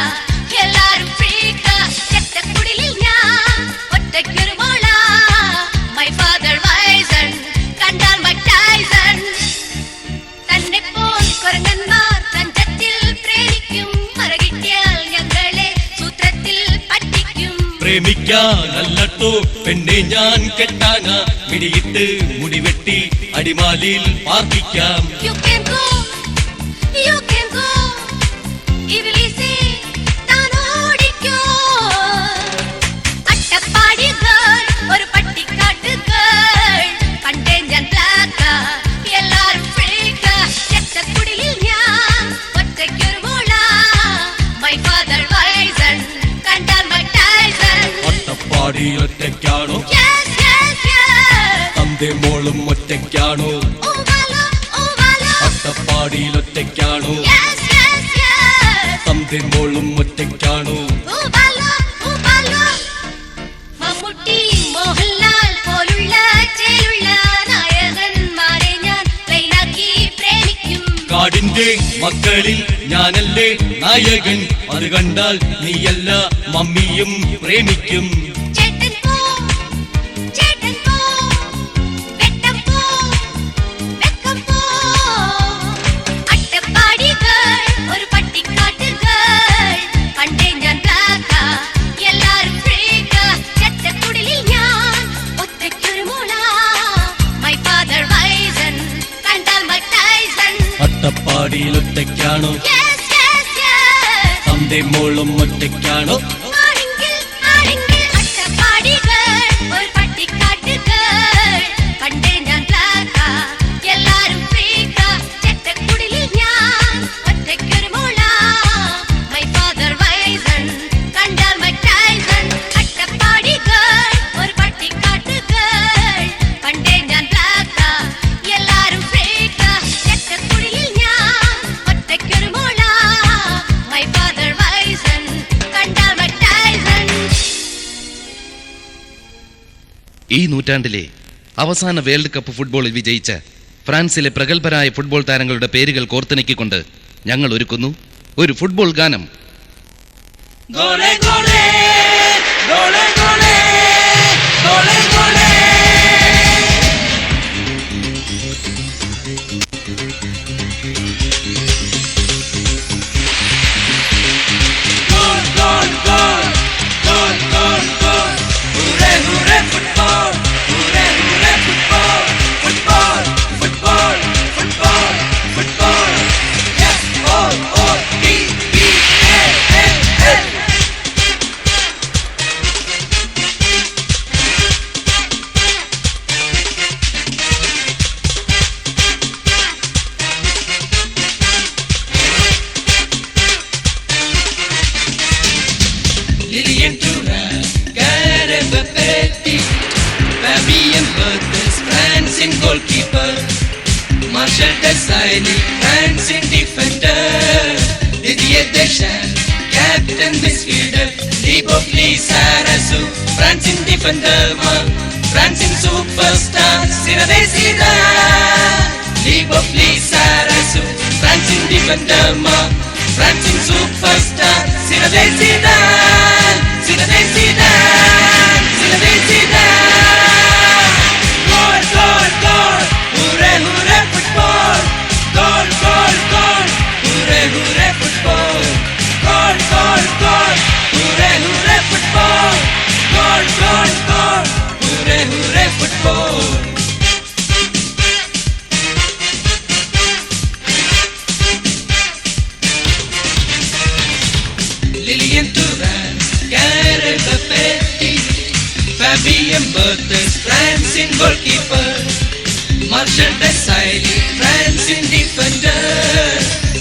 എല്ലാരും ഫ്രീക്കാ. ചെറ്റക്കുടിയിൽ ഞാൻ ഒറ്റയ്ക്കൊരു മോള. മൈ ഫാദർ വൈസൺ, കണ്ടാൽ ടൈസൺ. തന്നെ പോൽ കുരങ്ങന്മാർ തഞ്ചത്തിൽ പ്രേമിക്കും. മറകിട്ടിയാൽ ഞങ്ങളെ സൂത്രത്തിൽ പറ്റിക്കും. പ്രേമിക്കാനല്ലോ പെണ്ണെ ഞാൻ കെട്ടാനാ. മിടിയിട്ട് മുടിവെട്ടി അടിമാലിയിൽ പാർപ്പിക്കാം. You can go, you can go. ഇവളിസേ താൻ ഓടിക്കോ. അട്ടപ്പാടി ഗേൾ, ഒരു പട്ടിക്കാട്ട് ഗേൾ. പണ്ടേ ഞാൻ ബ്ലാക്കാ, എല്ലാരും ഫ്രീക്കാ. ചെറ്റക്കുടിയിൽ ഞാൻ ഒറ്റയ്ക്കൊരു മോള. മൈ ഫാദർ വൈസൺ, കണ്ടാൽ ടൈസൺ. അട്ടപ്പാടിയിൽ ഒറ്റയ്ക്കാണോ? Yes, yes, yes. തന്റെ മോളും ഒറ്റയ്ക്കാണോ? ഓവാലോ, ഓവാലോ. അട്ടപ്പാടിയിൽ ഒറ്റയ്ക്കാണോ? Yes, yes, yes. തന്റെ മോളും ഒറ്റയ്ക്കാണോ? ഓവാലോ, ഓവാലോ. മമ്മൂട്ടി, മോഹൻലാൽ പോലുള്ള ചേലുള്ള നായകന്മാരെ ഞാൻ ലൈനാക്കി പ്രേമിക്കും. കാടിന്റെ മക്കളിൽ ഞാനല്ലേ നായകൻ. അത് കണ്ടാൽ നീയല്ല മമ്മിയും പ്രേമിക്കും. ചേട്ടൻ പോ, ചേട്ടൻ പോ. വെട്ടം പോ, വെക്കം പോ. അട്ടപ്പാടി ഗേൾ, ഒരു പട്ടിക്കാട്ട് ഗേൾ. പണ്ടേ ഞാൻ ബ്ലാക്കാ, എല്ലാരും ഫ്രീക്കാ. ചെറ്റക്കുടിലിൽ ഞാൻ ഒറ്റയ്ക്കൊരു മോള. മൈ ഫാദർ വൈസൺ, കണ്ടാൽ ടൈസൺ. അട്ടപ്പാടിയിൽ ഒറ്റയ്ക്കാണോ? Yes, yes, yes. തന്റെ മോളും ഒറ്റയ്ക്കാണോ? ആണെങ്കിൽ, ആണെങ്കിൽ അട്ടപ്പാടി ഗേൾ, ഒരു പട്ടിക്കാട്ട് ഗേൾ. പണ്ടേ ഞാൻ ബ്ലാക്കാ, എല്ലാരും ഫ്രീക്കാ. ചെറ്റക്കുടിലിൽ ഞാൻ ഒറ്റയ്ക്കൊരു മോള. മൈ ഫാദർ വൈസൺ, കണ്ടാൽ ടൈസൺ. അട്ടപ്പാടി ഗേൾ, ഒരു പട്ടിക്കാട്ട് ഗേൾ. പണ്ടേ ഞാൻ ബ്ലാക്കാ, എല്ലാരും ഫ്രീക്കാ. ചെറ്റക്കുടിലിൽ ഞാൻ ഒറ്റയ്ക്കൊരു മോള. മൈ ഫാദർ വൈസൺ, കണ്ടാൽ ടൈസൺ. ഈ നൂറ്റാണ്ടിലെ അവസാന വേൾഡ് കപ്പ് ഫുട്ബോളിൽ വിജയിച്ച ഫ്രാൻസിലെ പ്രഗത്ഭരായ ഫുട്ബോൾ താരങ്ങളുടെ പേരുകൾ കോർത്തിണക്കിക്കൊണ്ട് ഞങ്ങൾ ഒരുക്കുന്നു ഒരു ഫുട്ബോൾ ഗാനം. ഗോളേ ഗോളേ ഗോളേ ഗോളേ ഗോളേ ഗോളേ. Goal goal goal goal goal goal. Hooray hooray football, hooray hooray football. Football football football football. FOOTBALL. Lilian Thuram, Gareth Bale, Fabian Barthez, France in goalkeeper. Marshall Desailly, France in defender. Didier Deschamps, captain midfielder. Thibaut Sarasu, France in defender. France in superstar, Zinedine Zidane. Thibaut Sarasu, France in defender. France in superstar, Zinedine Zidane. Zinedine Zidane, Zinedine Zidane. Goal, goal, goal. Hooray, hooray, football. Goal, goal, goal. Hooray, hooray, football. Goal, goal, goal. Hooray, hooray, football. Goal, goal, goal. Hooray, hooray, football. Marshall Desailly, Francine Defender,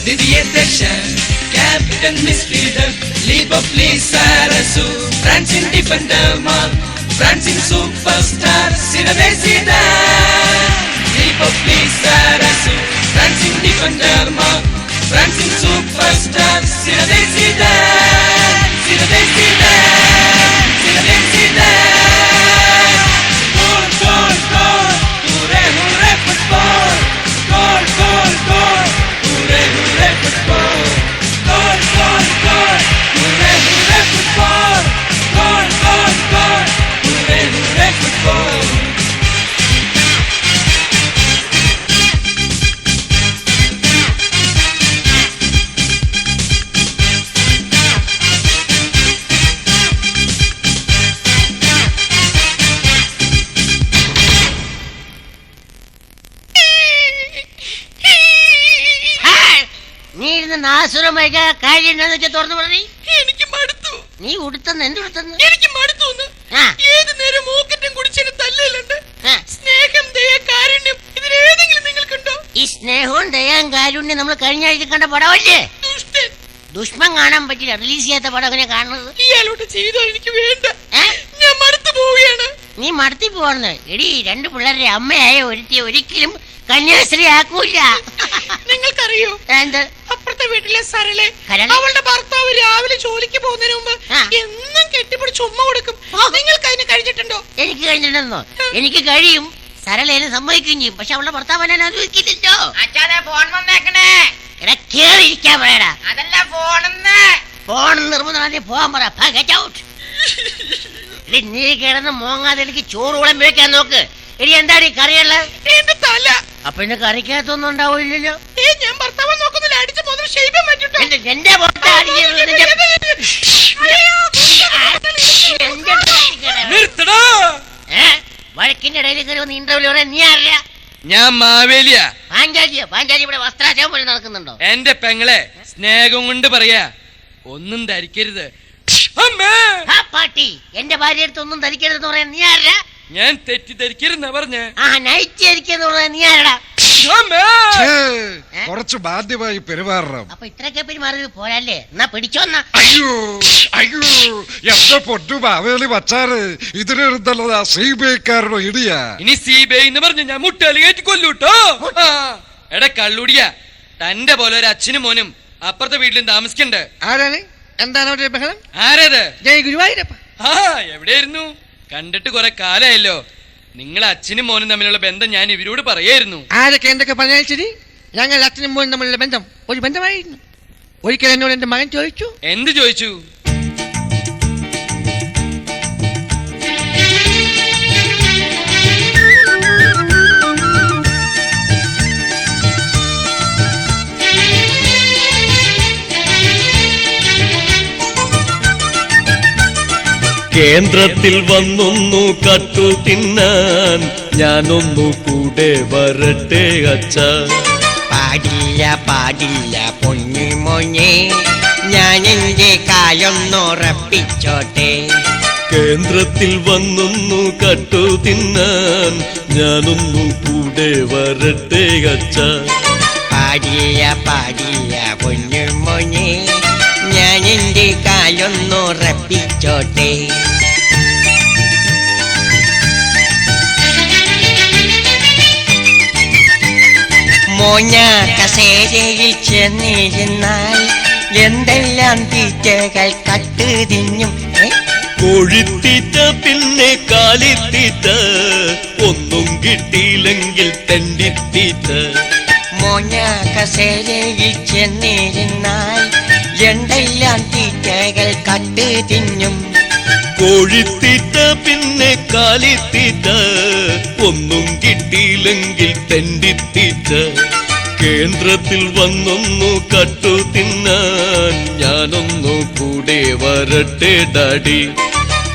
Didier Deschamps, Captain Misleader, Libo Lisa Rasu, Francine Defender Mark, Francine Superstar, Zinedine Zidane. Libo Lisa Rasu, Francine Defender Mark, Francine Superstar, Zinedine Zidane. Zinedine Zidane, Zinedine Zidane. Goal, goal, goal, hooray, hooray, football. Goal, goal, goal, hooray, hooray, football. Goal, goal, goal, hooray, hooray, football. Goal, goal, goal, hooray, hooray, football. നീ ഇരുന്ന് നാസുരമായി കാര്യം എന്താന്ന് വെച്ചാൽ തുറന്നു പറഞ്ഞു. എനിക്ക് മടുത്തു. നീ ഉടുത്തെന്ന് എന്ത് ഉടുത്തെന്ന്? എനിക്ക് മടുത്തു. ഏത് നേരം മൂക്കറ്റം കുടിച്ചതിന് തല്ലലുണ്ട്. സ്നേഹം, ദയ, കാരുണ്യം ഇതിലേതെങ്കിലും നിങ്ങൾക്കുണ്ടോ? ഈ സ്നേഹവും ദയാൻ കാരുണ്യം നമ്മൾ കഴിഞ്ഞ ആഴ്ച കണ്ട പടമല്ലേ? ദുഷ്ടൻ. ദുഷ്മൻ കാണാൻ പറ്റില്ല, റിലീസ് ചെയ്യാത്ത പടം അങ്ങനെ കാണുന്നത്. ഇയാളോട്ട് ചെയ്താൽ എനിക്ക് വേണ്ട. ഞാൻ മടുത്തു പോവുകയാണ്. നീ മടത്തി പോവാണ്. എടി, 2 പിള്ളേരുടെ അമ്മയായ ഒരുത്തി ഒരിക്കലും കന്യാസ്ത്രീ ആക്കൂല. നിങ്ങൾക്കറിയോ എന്ത്? അപ്പുറത്തെ വീട്ടിലെ സരളെ, കരളെ? അവളുടെ ഭർത്താവ് രാവിലെ ജോലിക്ക് പോകുന്നതിന് മുമ്പ് എന്നും കെട്ടിപ്പിടിച്ച് ഉമ്മ കൊടുക്കും. നിങ്ങൾക്ക് അതിന് കഴിഞ്ഞിട്ടുണ്ടോ? എനിക്ക് കഴിഞ്ഞിട്ടുണ്ടെന്നോ? എനിക്ക് കഴിയും. സരളേനെ സമ്മതിക്കുകയും ചെയ്യും. പക്ഷെ അവളുടെ ഭർത്താവ് എന്നെ അനുവദിക്കില്ലല്ലോ. ഫോൺ വന്നേക്കണേ. എടാ, കേറിയിരിക്കാൻ പറയടാ. അതല്ല ഫോണെന്ന്. ഫോൺ നിർബന്ധം പോകാൻ പറ. നീ കിടന്ന് മോങ്ങാതെ എനിക്ക് ചോറ് കുളം വെക്കാൻ നോക്ക്. എടി, എന്താണ് ഈ കറിയുള്ള? എന്റെ തല. അപ്പൊ എന്റെ കറിക്കകത്തൊന്നും ഉണ്ടാവില്ലല്ലോ. ഞാൻ ഭർത്താവ് നോക്കുന്നില്ല. അടിച്ച് മുതൽ ഷെയ്ബം പറ്റിട്ടോ. എന്റെ വഴക്കിന്റെ ഇടയിൽ കയറി വന്ന് ഇന്റർവ്യൂ പറയാൻ നീ ആരാ? ഞാൻ മാവേലിയാ. പാഞ്ചാലിയോ? പാഞ്ചാലി ഇവിടെ വസ്ത്രാശം പോലെ നടക്കുന്നുണ്ടോ? എന്റെ പെങ്ങളെ സ്നേഹം കൊണ്ട് പറയാ, ഒന്നും ധരിക്കരുത്. പാട്ടി, എന്റെ ഭാര്യ അടുത്ത് ഒന്നും ധരിക്കരുതെന്ന് പറയാൻ നീ ആരാ? ഞാൻ തെറ്റിദ്ധരിക്കരുന്ന പറഞ്ഞ. നൈറ്റ് ധരിക്കുന്നു പറയാൻ നീ ആരാ? കുറച്ച് ബാധ്യമായി പെരുമാറണം. അപ്പൊ ഇത്രയൊക്കെ പെരുമാറി പോരല്ലേ? എന്നാ പിടിച്ചോന്നാ. അയ്യോ അയ്യോ, എന്റെ പൊട്ടു മാവേലി വച്ചാറ്, ഇതിനെടുത്തുള്ളത് CBI-ക്കാരുടെ ഇടിയാ. ഇനി CBI എന്ന് പറഞ്ഞ ഞാൻ മുട്ടാലി കയറ്റി കൊല്ലൂട്ടോ. എടാ കള്ളുടിയാ, തന്റെ പോലെ ഒരു അച്ഛനും മോനും അപ്പുറത്തെ വീട്ടിലും താമസിക്കണ്ട്. ആരാണ്? എന്താണ് അവിടെ ബഹളം? ആരത്? ജയ് ഗുരുവായൂരപ്പ. എവിടെയായിരുന്നു? കണ്ടിട്ട് കുറെ കാലായല്ലോ. നിങ്ങളെ അച്ഛനും മോനും തമ്മിലുള്ള ബന്ധം ഞാൻ ഇവരോട് പറയായിരുന്നു. ആരൊക്കെ എന്തൊക്കെ പറഞ്ഞാൽ ശരി, ഞങ്ങൾ അച്ഛനും മോനും തമ്മിലുള്ള ബന്ധം ഒരു ബന്ധമായിരുന്നു. ഒരിക്കൽ എന്നോട് എന്റെ മകൻ ചോദിച്ചു. എന്ത് ചോദിച്ചു? കേന്ദ്രത്തിൽ വന്നൊന്നു കട്ടു തിന്നാൻ ഞാനൊന്നു കൂടെ വരട്ടെ അച്ഛ. പാടില്ല പാടില്ല പൊന്നു മോനെ, ഞാൻ എന്റെ കായൊന്നുറപ്പിച്ചോട്ടെ. കേന്ദ്രത്തിൽ വന്നൊന്നു കട്ടു തിന്നാൻ ഞാനൊന്നു കൂടെ വരട്ടെ അച്ഛ. പാടില്ല പാടില്ല പൊന്നു മോനെ, ഞാൻ എന്റെ കായൊന്നുറപ്പിച്ചോട്ടെ. മോഞ്ഞ കസേരയിൽ ചെന്നിരുന്നാൽ എന്തെല്ലാം തീറ്റകൾ കട്ട് തിന്നും. കോഴിത്തീറ്റ പിന്നെ കാലിത്തീറ്റ, ഒന്നും കിട്ടിയില്ലെങ്കിൽ തെണ്ടിത്തീറ്റ. മോഞ്ഞ കസേരയിൽ ചെന്നിരുന്നാൽ എന്തെല്ലാം തീറ്റകൾ കട്ട് തിന്നും. കോഴിത്തീറ്റ പിന്നെ കാലിത്തീറ്റ, ഒന്നും കിട്ടിയില്ലെങ്കിൽ തെണ്ടിത്തീറ്റ. കേന്ദ്രത്തിൽ വന്നൊന്നു കട്ടു തിന്നാൻ ഞാനൊന്നു കൂടെ വരട്ടെ ഡാഡി.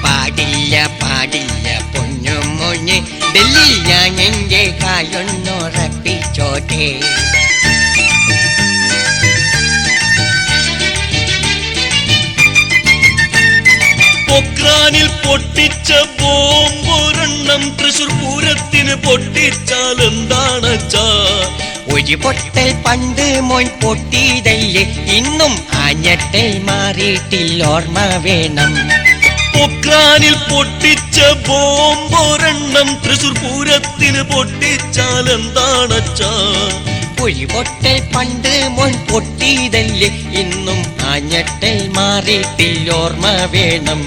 പാടില്ല പാടില്ല പൊന്നു മോനെ, ഡൽഹിയിൽ ഞാൻ എന്റെ കായൊന്നുറപ്പിച്ചോട്ടെ. പൊക്രാനിൽ പൊട്ടിച്ച ബോംബൊരെണ്ണം തൃശൂർ പൂരത്തിന് പൊട്ടിച്ചാൽ എന്താണച്ചാ? ഒരു പൊട്ടൽ പണ്ട് മോൻ പൊട്ടിയതല്ലേ, ഇന്നും ആഞ്ഞട്ടൽ മാറിയിട്ടില്ല, ഓർമ്മ വേണം. പൊക്രാനിൽ പൊട്ടിച്ച ബോംബൊരെണ്ണം തൃശൂർ പൂരത്തിന് പൊട്ടിച്ചാൽ എന്താണച്ചാ? ഒരു പൊട്ടൽ പണ്ട് മോൻ പൊട്ടിയതല്ലേ, ഇന്നും ആഞ്ഞട്ടൽ മാറിയിട്ടില്ല, ഓർമ്മ വേണം.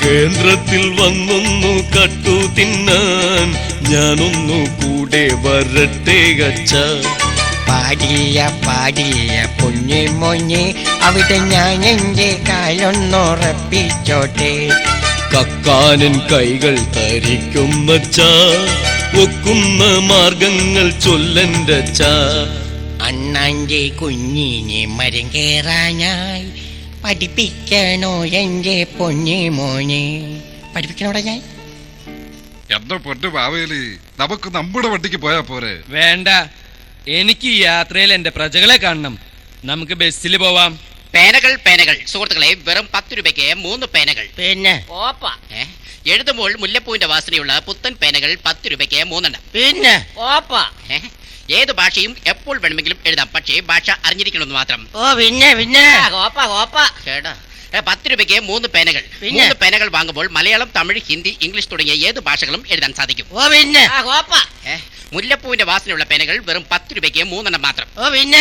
കേന്ദ്രത്തിൽ വന്നൊന്നു കട്ടു തിന്നാൻ ഞാനൊന്നു കൂടെ വരട്ടെ ഗച്ച. പാടിയ പൊന്നു മോനെ, അവിടെ ഞാൻ എന്റെ കാലൊന്നുറപ്പിച്ചോട്ടെ. കക്കാനൻ കൈകൾ തരിക്കുന്നച്ചാ, ഒക്കുന്ന മാർഗങ്ങൾ ചൊല്ലൻ്റച്ചാ. അണ്ണാന്റെ കുഞ്ഞിനെ മരം കേറാനായി പഠിപ്പിക്കണോ എന്റെ പൊന്നു മോനെ? പഠിപ്പിക്കണോടാ ഞാൻ? എന്റെ പൊന്നു മാവേലി, നമുക്ക് നമ്മുടെ വണ്ടിക്ക് പോയാ പോരെ? വേണ്ട, എനിക്ക് ഈ യാത്രയിൽ എന്റെ പ്രജകളെ കാണണം. നമുക്ക് ബസ്സിൽ പോവാം. പേനകൾ പേനകൾ സുഹൃത്തുക്കളെ, വെറും 10 രൂപയ്ക്ക് 3 പേനകൾ. പിന്നെ എഴുതുമ്പോൾ മുല്ലപ്പൂവിന്റെ വാസനയുള്ള പുത്തൻ പേനകൾ 10 രൂപയ്ക്ക് 3 പിന്നെ ഏത് ഭാഷയും എപ്പോൾ വേണമെങ്കിലും എഴുതാം, പക്ഷേ ഭാഷ അറിഞ്ഞിരിക്കണമെന്ന് മാത്രം. ഓ പിന്നെ ചേട്ടാ, 10 രൂപയ്ക്ക് 3 പേനകൾ. 3 പേനകൾ വാങ്ങുമ്പോൾ മലയാളം, തമിഴ്, ഹിന്ദി, ഇംഗ്ലീഷ് തുടങ്ങിയ ഏത് ഭാഷകളും എഴുതാൻ സാധിക്കും. ഓ പിന്നെ മുല്ലപ്പൂവിന്റെ വാസനയുള്ള പേനകൾ വെറും 10 രൂപയ്ക്ക് 3 മാത്രം. ഓ പിന്നെ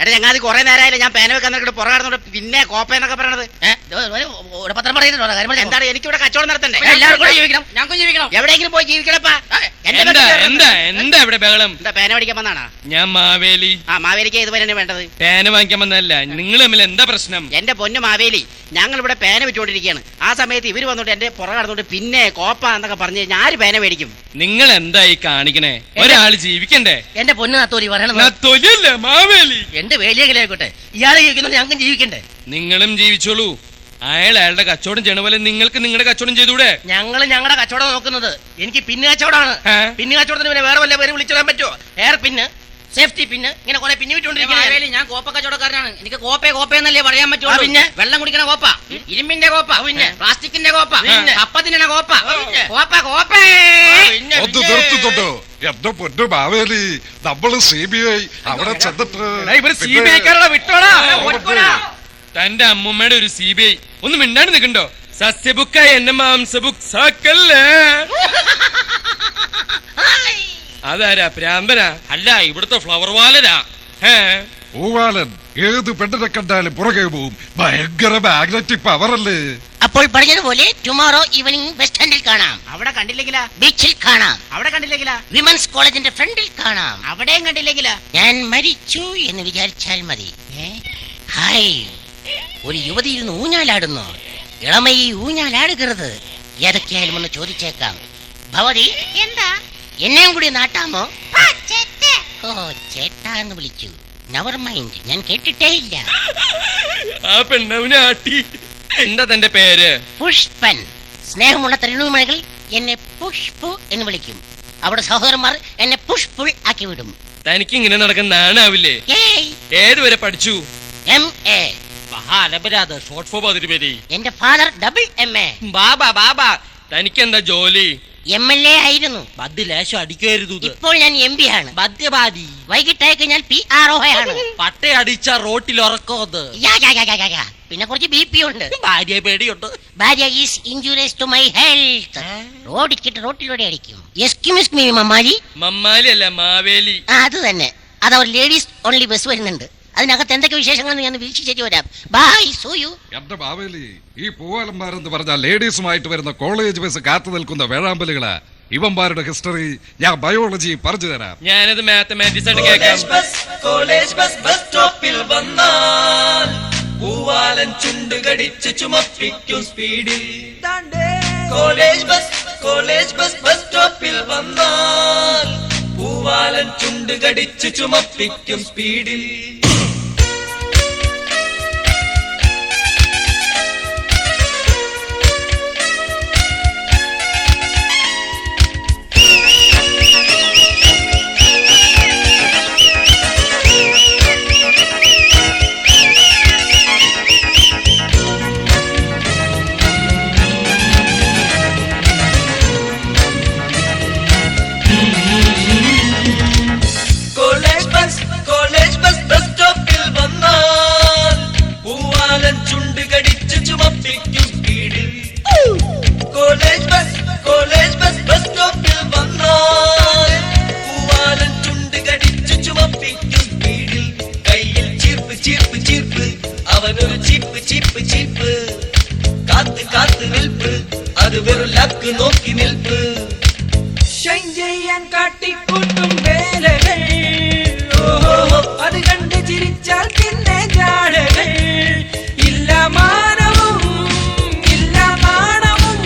എടാ ചങ്ങാതി, കുറെ നേരമായില്ലേ ഞാൻ പേന വെക്കാൻ പുറകെ പിന്നെ കോപ്പ എന്നൊക്കെ പറയണത്? പത്രം പറയുന്നുണ്ടോ? എന്താണ്, എനിക്കിവിടെ കച്ചവടം നടത്തണ്ടേ? എല്ലാവർക്കും ജീവിക്കണം, ഞങ്ങൾക്കും ജീവിക്കണം. എവിടെയെങ്കിലും പോയി ജീവിക്കണപ്പാ. എന്താ ഇവിടെ ബഹളം? എന്താ പേന മേടിക്കാൻ വന്നാണോ? ഞാൻ മാവേലി. മാവേലിക്ക് ഏത് പേന വേണ്ടത്? പേന വാങ്ങിക്കാൻ വന്നതല്ല. നിങ്ങൾ തമ്മിൽ എന്താ പ്രശ്നം? എന്റെ പൊന്നു മാവേലി, ഞങ്ങൾ ഇവിടെ പേന വെച്ചുകൊണ്ടിരിക്കുകയാണ്. ആ സമയത്ത് ഇവര് വന്നോട്ട് എന്റെ പുറകെ നടന്നോട്ട് പിന്നെ കോപ്പ എന്നൊക്കെ പറഞ്ഞ് ഞാൻ ആര് പേന മേടിക്കും? നിങ്ങൾ എന്തായി കാണിക്കണേ? ഒരാള് ജീവിക്കണ്ടേ? എന്റെ പൊന്നു നത്തോലി പറയണത് നത്തോലിയല്ല, മാവേലി. എന്റെ വേലിയെങ്കിലായിക്കോട്ടെ, ഇയാളെ ജീവിക്കുന്നത് ഞങ്ങൾക്കും ജീവിക്കണ്ടേ? നിങ്ങളും ജീവിച്ചോളൂ. അയാളുടെ കച്ചവടം ചെയ്യണ പോലെ നിങ്ങൾക്ക് നിങ്ങളുടെ കച്ചവടം ചെയ്തൂടെ? ഞങ്ങളുടെ കച്ചവടം നോക്കുന്നത്. എനിക്ക് പിന്ന് കച്ചവടമാണ്. പിന്ന് കച്ചവടത്തിന് പിന്നെ വേറെ വല്ല പേര് വിളിച്ചിടാൻ പറ്റുമോ? എയർ പിന്ന്, സേഫ്റ്റി പിന്ന്, ഇങ്ങനെ കുറെ പിന്ന് വിട്ടുകൊണ്ടിരിക്കുന്നത്. ഞാൻ കോപ്പ കച്ചവടക്കാരനാണ്. എനിക്ക് കോപ്പയെന്നല്ലേ പറയാൻ പറ്റുള്ളൂ. പിന്നെ വെള്ളം കുടിക്കണ കോപ്പ, ഇരുമ്പിന്റെ കോപ്പ, പിന്നെ പ്ലാസ്റ്റിക്കിന്റെ കോപ്പ, കപ്പത്തിനെ കോപ്പ, കോപ്പ ഒന്ന് നിർത്തുന്നുണ്ടോ? എന്റെ പൊന്നു മാവേലി, നമ്മള് CBI അവിടെ ചെന്നിട്ട് വിട്ടോടാ. തന്റെ അമ്മൂമ്മയുടെ ഒരു CBI ഒന്ന് മിണ്ടാണ്ട് നിൽക്കണ്ടോ? സസ്യബുക്കായ എന്നെ മാംസബുക്കാക്കല്ലേ. അതാരാ? പ്രാന്തനാ? അല്ല, ഇവിടുത്തെ ഫ്ലവർ വാലരാ. പൂവാലൻ ഏത് പെണ്ണിനെ കണ്ടാലും പുറകെ പോവും. ഭയങ്കര മാഗ്നറ്റിക് പവറല്ലേ? അപ്പോൾ പറഞ്ഞതുപോലെ ടുമോറോ ഈവനിങ് ബസ് സ്റ്റാൻഡിൽ കാണാം. അവിടെ കണ്ടില്ലെങ്കിലാ? ബീച്ചിൽ കാണാം. അവിടെ കണ്ടില്ലെങ്കിലാ? വിമൻസ് കോളേജിന്റെ ഫ്രണ്ടിൽ കാണാം. അവിടെയും കണ്ടില്ലെങ്കിലാ? ഞാൻ മരിച്ചു എന്ന് വിചാരിച്ചാൽ മതി. ഹായ്, ഒരു യുവതി ഇരുന്ന് ഊഞ്ഞാലാടുന്നു. ഇളമയി ഊഞ്ഞാലാടുകരുത്. ഏതൊക്കെയായാലും ഒന്ന് ചോദിച്ചേക്കാം. ഭവതി, എന്താ? എന്നെയും കൂടി നാട്ടാമോ? ഓ, ചേട്ടാ എന്ന് വിളിച്ചു. നെവർ മൈൻഡ്, ഞാൻ കേട്ടിട്ടേ ഇല്ല. ആ പെണ്ണവനെ ആട്ടി. എന്താ തന്റെ പേര്? പുഷ്പൻ. സ്നേഹമുള്ള തരുണമണികൾ എന്നെ പുഷ്പു എന്ന് വിളിക്കും. അവിടെ സഹോദരന്മാർ എന്നെ പുഷ്പുൾ ആക്കി വിടും. തനിക്ക് ഇങ്ങനെ നടക്കാൻ നാണാവില്ലേ? ഏതുവരെ പഠിച്ചു? MA. മഹാലപരാധ ഷോർട്ട് ഫോം 10 രൂപ. എന്റെ ഫാദർ ഡബിൾ MA. ബാബാ തനിക്ക് എന്താ ജോലി? MLA ആയിരുന്നു. ബദ് ലേശം അടിക്കരുത്. ഇപ്പോൾ ഞാൻ MP ആണ്. മദ്യപാതി. വൈകിട്ടേക്ക് ഞാൻ PRO ആണ്. പട്ട അടിച്ച റോട്ടിൽ ഉറക്കോത്. പിന്നെ കുറച്ച് BP ഉണ്ട്. ഭാര്യ പേടിയുണ്ട്. ഭാര്യ is injurious to my health. റോഡിക്കിട്ട് റോട്ടിലൂടെ അടിക്കും. Excuse me Mammali. മമ്മാലി അല്ല, മാവേലി. അത് തന്നെ. അത് ഒരു ലേഡീസ് ഓൺലി ബസ് വരുന്നുണ്ട്. അതിനകത്ത് എന്തൊക്കെ വിശേഷങ്ങൾ ഞാൻ വീക്ഷിച്ചു വരാം. Bye, see you. എന്റെ മാവേലി, ഈ പൂവാലന്മാരെന്ന് പറഞ്ഞാൽ ലേഡീസുമായിട്ട് വരുന്ന കോളേജ് ബസ് കാത്തു നിൽക്കുന്ന വേഴാമ്പലുകളാ. ഇവന്മാരുടെ ഹിസ്റ്ററി ഞാൻ ബയോളജി പറഞ്ഞു തരാം. ഞാനത് മാത്തമാറ്റിക്സ് ആയിട്ട് കേൾക്കാം. കോളേജ് ബസ് ബസ് സ്റ്റോപ്പിൽ വന്നാൽ പൂവാലൻ ചുണ്ട് കടിച്ച് ചുമപ്പിക്കും സ്പീഡിൽ. കോളേജ് ബസ് ബസ് സ്റ്റോപ്പിൽ വന്നാൽ പൂവാലൻ ചുണ്ട് കടിച്ച് ചുമപ്പിക്കും സ്പീഡിൽ. ചെയ്യാൻ കാട്ടിക്കൂട്ടും വേലകൾ. ഓഹോ, അത് കണ്ട് ചിരിച്ചാൽ പിന്നെ ജാടകൾ. ഇല്ല മാനവും ഇല്ല നാണവും,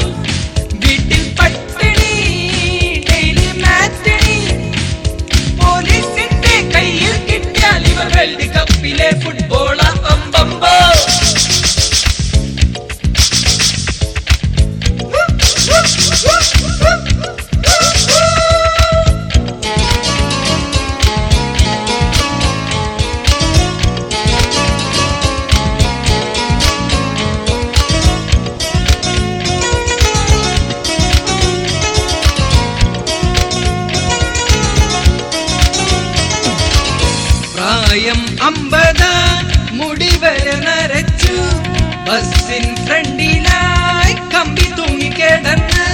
വീട്ടിൽ പട്ടിണി, ഡെയിലി മാറ്റണി. പോലീസിന്റെ കയ്യിൽ കിട്ടിയാൽ ഇവർ വേൾഡ് കപ്പിലെ ഫുട്ബോള അമ്പമ്പോ. പ്രായം 50, മുടി വരെ നരച്ചു, ബസ്സിൻ ഫ്രണ്ടിലായി കമ്പി തൂങ്ങിക്കിടന്ന്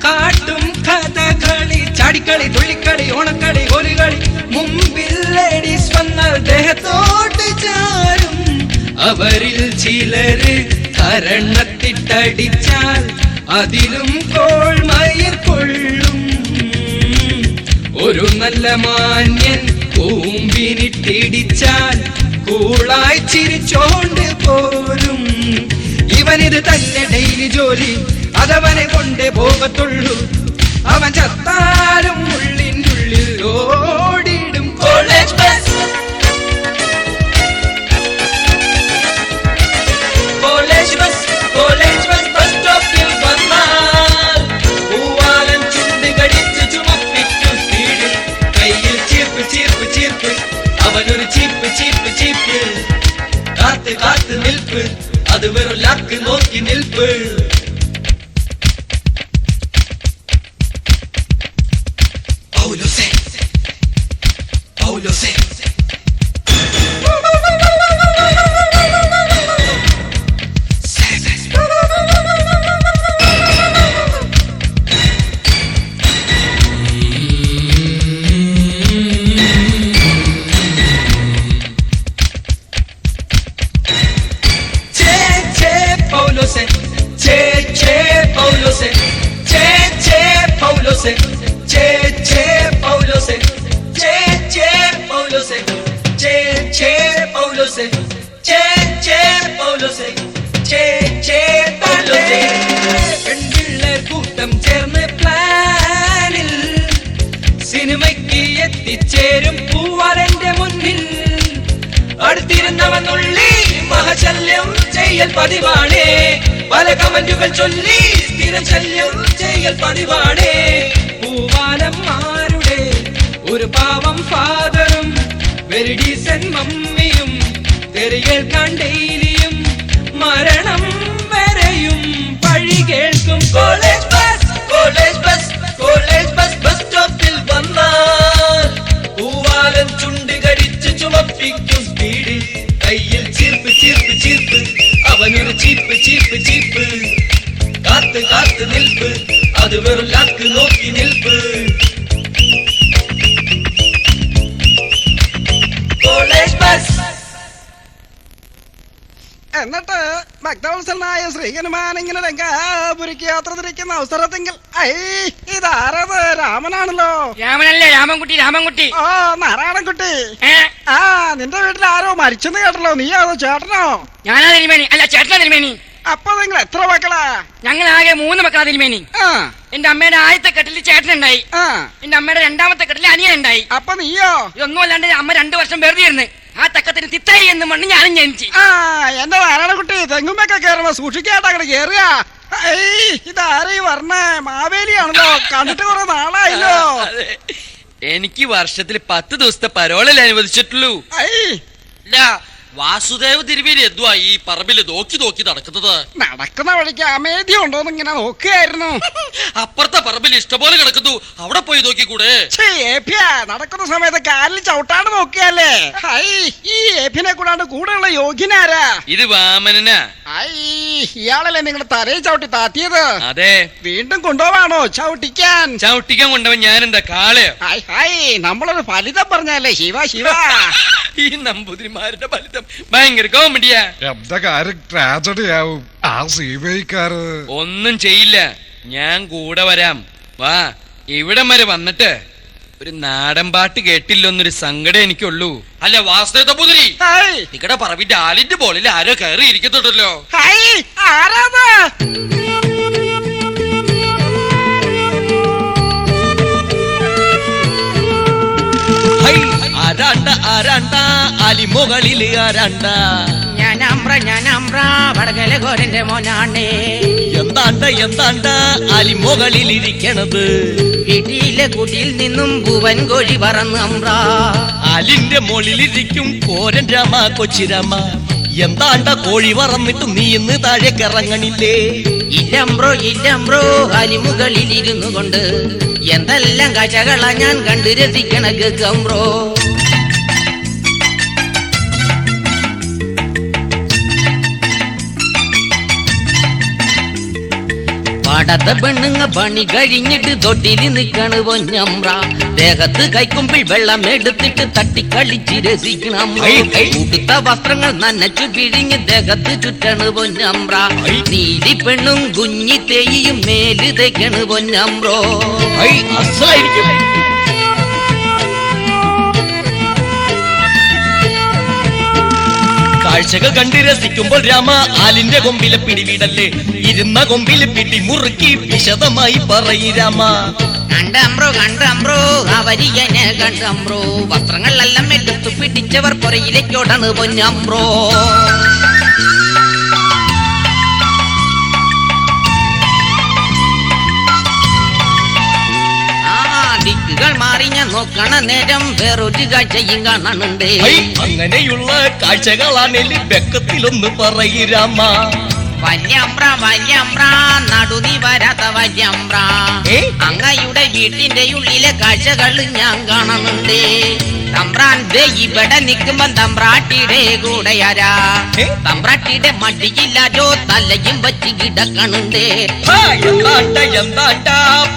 കാട്ടും കഥകളി, ചാടിക്കളി, തുള്ളിക്കളി, ഓണക്കളി, ഒരു കളി. മുമ്പിൽ ലേഡീസ് വന്നാൽ ദേഹത്തോട്ട് ചാരും. അവരിൽ ചിലര് കരണത്തിട്ടടിച്ചാൽ അതിലും കോൾമയിർ കൊള്ളും. ഒരു നല്ല മാന്യൻ കൂമ്പിനിട്ടിടിച്ചാൽ കൂളായി ചിരിച്ചോണ്ട് പോരും. ഇവനിത് തന്നെ ഡെയിലി ജോലി, അതവനെ കൊണ്ടേ പോകത്തുള്ളൂ. അവൻ ചത്താലും ഉള്ളിൻ്റെ ഉള്ളിൽ ഓടിടും. College bus, college bus, college bus, bus സ്റ്റോപ്പിൽ വന്നാൽ പൂവാലൻ ചുണ്ട് കടിച്ച് ചുമപ്പിക്കും സ്പീഡിൽ. കയ്യിൽ ചീർപ്പ് ചീർപ്പ് ചീർപ്പ്, അവനൊരു ചീപ്പ് ചീപ്പ് ചീപ്പ്. കാത്ത് കാത്ത് നിൽപ്പ്, അത് വെറും ലാക്ക് നോക്കി നിൽപ്പ്. പൗലോസേ, പൗലോസേ. Paulose, che che Paulose, che che Paulose, che che Paulose, che che Paulose, che che Paulose, che che Paulose, che che Paulose. പെൺപിള്ളേർ കൂട്ടം ചേർന്ന് പ്ലാനിൽ സിനിമയ്ക്ക് എത്തിച്ചേരും പൂവാലന്റെ മുന്നിൽ. അടുത്തിരുന്നവൻ ഉള്ളി മഹശല്യം ചെയ്യൽ പതിവാണേ. പല കമന്റുകൾ ചൊല്ലി സ്ഥിരം ശല്യം ചെയ്യൽ പതിവാണേ. പൂവാലന്മാരുടെ ഒരു പാവം ഫാദറും വെരി ഡീസന്റ് മമ്മിയും തെറിയേൽക്കാൻ ഡെയിലിയും മരണം വരെയും പഴി കേൾക്കും. College bus, college bus, college bus, bus സ്റ്റോപ്പിൽ വന്നാൽ പൂവാലൻ ചുണ്ട് കടിച്ച് ചുമപ്പിക്കും സ്പീഡിൽ. കയ്യിൽ ചീർപ്പ് ചീർപ്പ് ചീർപ്പ്, അവനൊരു ചീപ്പ് ചീപ്പ് ചീപ്പ്. കാത്ത് കാത്ത് നിൽപ്പ്, അത് വെറും ലാക്ക് നോക്കി നിൽപ്പ്. College bus. എന്നിട്ട് ഭക്തവത്സലനായ ശ്രീഹനുമാൻ ഇങ്ങനെ ലങ്കാപുരിക്ക് യാത്ര തിരിക്കുന്ന അവസരത്തെങ്കിൽ ഇതാരത്? രാമനാണല്ലോ. രാമനല്ലേ? രാമൻകുട്ടി, രാമൻകുട്ടി. ഓ, നാരായണൻകുട്ടി. ആ, നിന്റെ വീട്ടിൽ ആരോ മരിച്ചെന്ന് കേട്ടല്ലോ. നീ അതോ ചേട്ടനോ? ഞാനാ തിരുമേനി. അല്ല, ചേട്ടനാ തിരുമേനി. അപ്പൊ നിങ്ങൾ എത്ര മക്കളാ? ഞങ്ങൾ ആകെ 3 മക്കളാ തിരുമേനി. എന്റെ അമ്മയുടെ ആദ്യത്തെ കെട്ടിൽ ചേട്ടനുണ്ടായി, എന്റെ അമ്മയുടെ രണ്ടാമത്തെ കെട്ടിൽ അനിയനുണ്ടായി. അപ്പൊ നീയോ? ഇതൊന്നും അല്ലാണ്ട് അമ്മ 2 വർഷം വെറുതെ ഇരുന്ന് ആ തക്കത്തിന് തിത്തായി എന്ന് മണ്ണ് ഞാനും ജനിച്ചു. എന്റെ നാരായണക്കുട്ടി, തെങ്ങുമ്പൊക്കെ കേറണ സൂക്ഷിക്കാട്ട് അങ്ങോട്ട് കേറിയ. ഇതാരീ പറഞ്ഞേ? മാവേലിയാണല്ലോ. കണ്ടിട്ട് കുറെ നാളായല്ലോ. എനിക്ക് വർഷത്തിൽ 10 ദിവസത്തെ പരോളല്ലേ അനുവദിച്ചിട്ടുള്ളൂ. വാസുദേവ് തിരുമേനി എന്തുവാ ഈ പറമ്പില് നോക്കി നോക്കി നടക്കുന്നത്? നടക്കുന്ന വഴിക്ക് അമേദ്യം ഉണ്ടോന്ന് ഇങ്ങനെ നോക്കുകയായിരുന്നു. അപ്പുറത്തെ പറമ്പിൽ ഇഷ്ടംപോലെ കിടക്കുന്നു, അവിടെ പോയി നോക്കിക്കൂടെ? നടക്കുന്ന സമയത്ത് കാലിൽ ചവിട്ടാണ്ട് നോക്കിയല്ലേ. ഈ ഏപ്പിനെ കൂടാണ്ട് കൂടെയുള്ള യോഗ്യനാരാ? ഇത് വാമനനാ. ഇയാളല്ലേ നിങ്ങളുടെ തലയിൽ ചവിട്ടി താത്തിയത്? അതെ. വീണ്ടും കൊണ്ടുപോവാണോ ചവിട്ടിക്കാൻ? ചവിട്ടിക്കാൻ കൊണ്ടവൻ ഞാനെന്താ കാളയോ? നമ്മളൊരു ഫലിതം പറഞ്ഞല്ലേ. ശിവ ശിവ. ഈ നമ്പൂതിരിമാരുടെ ഫലിതം ഭയങ്കര കോമഡിയാ. എന്താ കാര്യം ട്രാജഡി ആവും. ആ സിബിഐക്കാര് ഒന്നും ചെയ്യില്ല, ഞാൻ കൂടെ വരാം. വാ, ഇവിടം വരെ വന്നിട്ട് ഒരു നാടൻ പാട്ട് കേട്ടില്ലൊന്നൊരു സങ്കടം എനിക്കുള്ളൂ. അല്ല വാസ്തവ പുതിരി നിങ്ങളുടെ പറമ്പിന്റെ ആലിന്റെ ബോളിൽ ആരോ കയറി ഇരിക്കുന്നുണ്ടല്ലോ. ആരാണ്ട ആരാണ്ട അലിമുകളില് ആരാണ്ട ഞാനാമ്പ്ര വടകല ഗോരന്റെ മോനാണേ. എന്താണ്ട അലിമുകളിൽ ഇരിക്കണത്? വീട്ടിലെ കുടിയിൽ നിന്നും പൂവൻ കോഴി പറന്ന് അമ്പ്ര. അലിന്റെ മുകളിലിരിക്കും കോരൻ രാമ കൊച്ചിരാമ. എന്താണ്ട കോഴി പറന്നിട്ടും നീ ഇന്ന് താഴേക്ക് ഇറങ്ങണില്ലേ? ഇല്ലംബ്രോ അലിമുകളിൽ ഇരുന്നു കൊണ്ട് എന്തെല്ലാം കാഴ്ചകളാ ഞാൻ കണ്ടു രസിക്കണ ഗംബ്രോ. പാടത്തെ പെണ്ണുങ്ങ പണി കഴിഞ്ഞിട്ട് തൊട്ടില് നിക്കണ് പൊന്നമ്പ്ര. ദേഹത്ത് കൈക്കുമ്പിൽ വെള്ളം എടുത്തിട്ട് തട്ടിക്കളിച്ച് രസിക്കണം. ഉടുത്ത വസ്ത്രങ്ങൾ നനച്ചു പിഴിഞ്ഞ് ദേഹത്ത് ചുറ്റണ് പൊന്നമ്പ്ര. നീലി പെണ്ണും കുഞ്ഞി തേയും മേല് തേക്കണ് പൊന്നമ്പ്രോ. കാഴ്ചകൾ കണ്ട് രസിക്കുമ്പോൾ രാമ ആലിന്റെ കൊമ്പിലെ പിടിവിടല്ലേ. ഇരുന്ന കൊമ്പിലെ പിടി മുറുക്കി വിശദമായി പറയി രാമ. കണ്ടമ്പ്രോ അവരിയനെ കണ്ടമ്പ്രോ. വസ്ത്രങ്ങളെല്ലാം എടുത്തു പിടിച്ചവർ പുറയിലേക്കോടാണ് പൊന്നമ്പ്രോ. ദിക്കുകൾ മാറി ഞാൻ നോക്കണ നേരം വേറൊരു കാഴ്ചയും കാണണുണ്ട്. അങ്ങനെയുള്ള കാഴ്ചകളാണെങ്കിൽ വെക്കത്തിലൊന്ന് പറയി രാമ. വല്യമ്പ്ര നടുനി വരാത്ത വല്യമ്പ്ര. അങ്ങയുടെ വീട്ടിന്റെ ഉള്ളിലെ കാഴ്ചകൾ ഞാൻ കാണുന്നുണ്ട്. തമ്പ്രാൻ ഇവിടെ നിൽക്കുമ്പോ തമ്പ്രാട്ടിയുടെ കൂടെയാരാ? തമ്പ്രാട്ടിയുടെ മടിയില്ലാരോ തലയും വച്ച് കിടക്കണുണ്ട്. എന്താണ്ട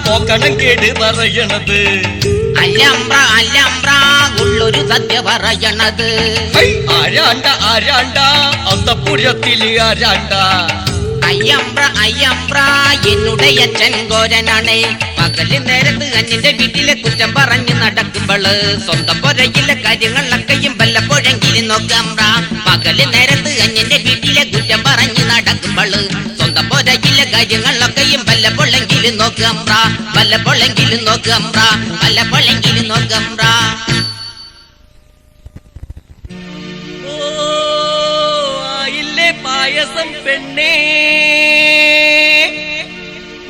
പോക്കണം കേട് പറയണത്? അല്ലമ്പ്ര ഉള്ളൊരു സത്യ പറയണത്. ആരാണ്ട അന്തപുരത്തില് ആരാണ്ട? അയ്യമ്പ്ര എന്നുടെ അച്ഛൻ ഗോരനാണ്. പകല് നേരത്ത് അച്ഛന്റെ വീട്ടിലെ കുറ്റം പറഞ്ഞു നടക്കുമ്പോള് സ്വന്തം പുരയിലെ കാര്യങ്ങളൊക്കെയും വല്ലപ്പോഴെങ്കിലും നോക്കമ്പ്ര. പകല് നേരത്ത് അച്ഛന്റെ വീട്ടിലെ കുറ്റം പറഞ്ഞു നടക്കുമ്പോള് സ്വന്തം പുരയിലെ കാര്യങ്ങളൊക്കെയും വല്ലപ്പോഴെങ്കിലും നോക്കമ്പ്ര. വല്ലപ്പോഴെങ്കിലും നോക്കമ്പ്ര. പായസം പെണ്ണേ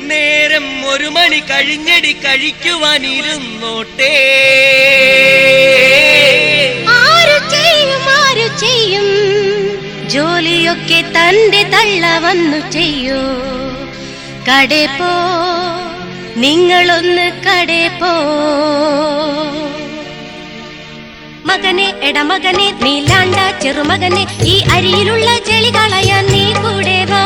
നേരം 1 മണി കഴിഞ്ഞടി കഴിക്കുവാനിരുന്നോട്ടെ. ആരു ചെയ്യും ജോലിയൊക്കെ തന്റെ തള്ള വന്നു ചെയ്യൂ. കടേ പോ നിങ്ങളൊന്ന് കടേ പോ. മകനെ എടമകനെ നീലാണ്ട ചെറുമകനെ ഈ അരിയിലുള്ള ചെളി കളയാൻ നീ കൂടെ വാ.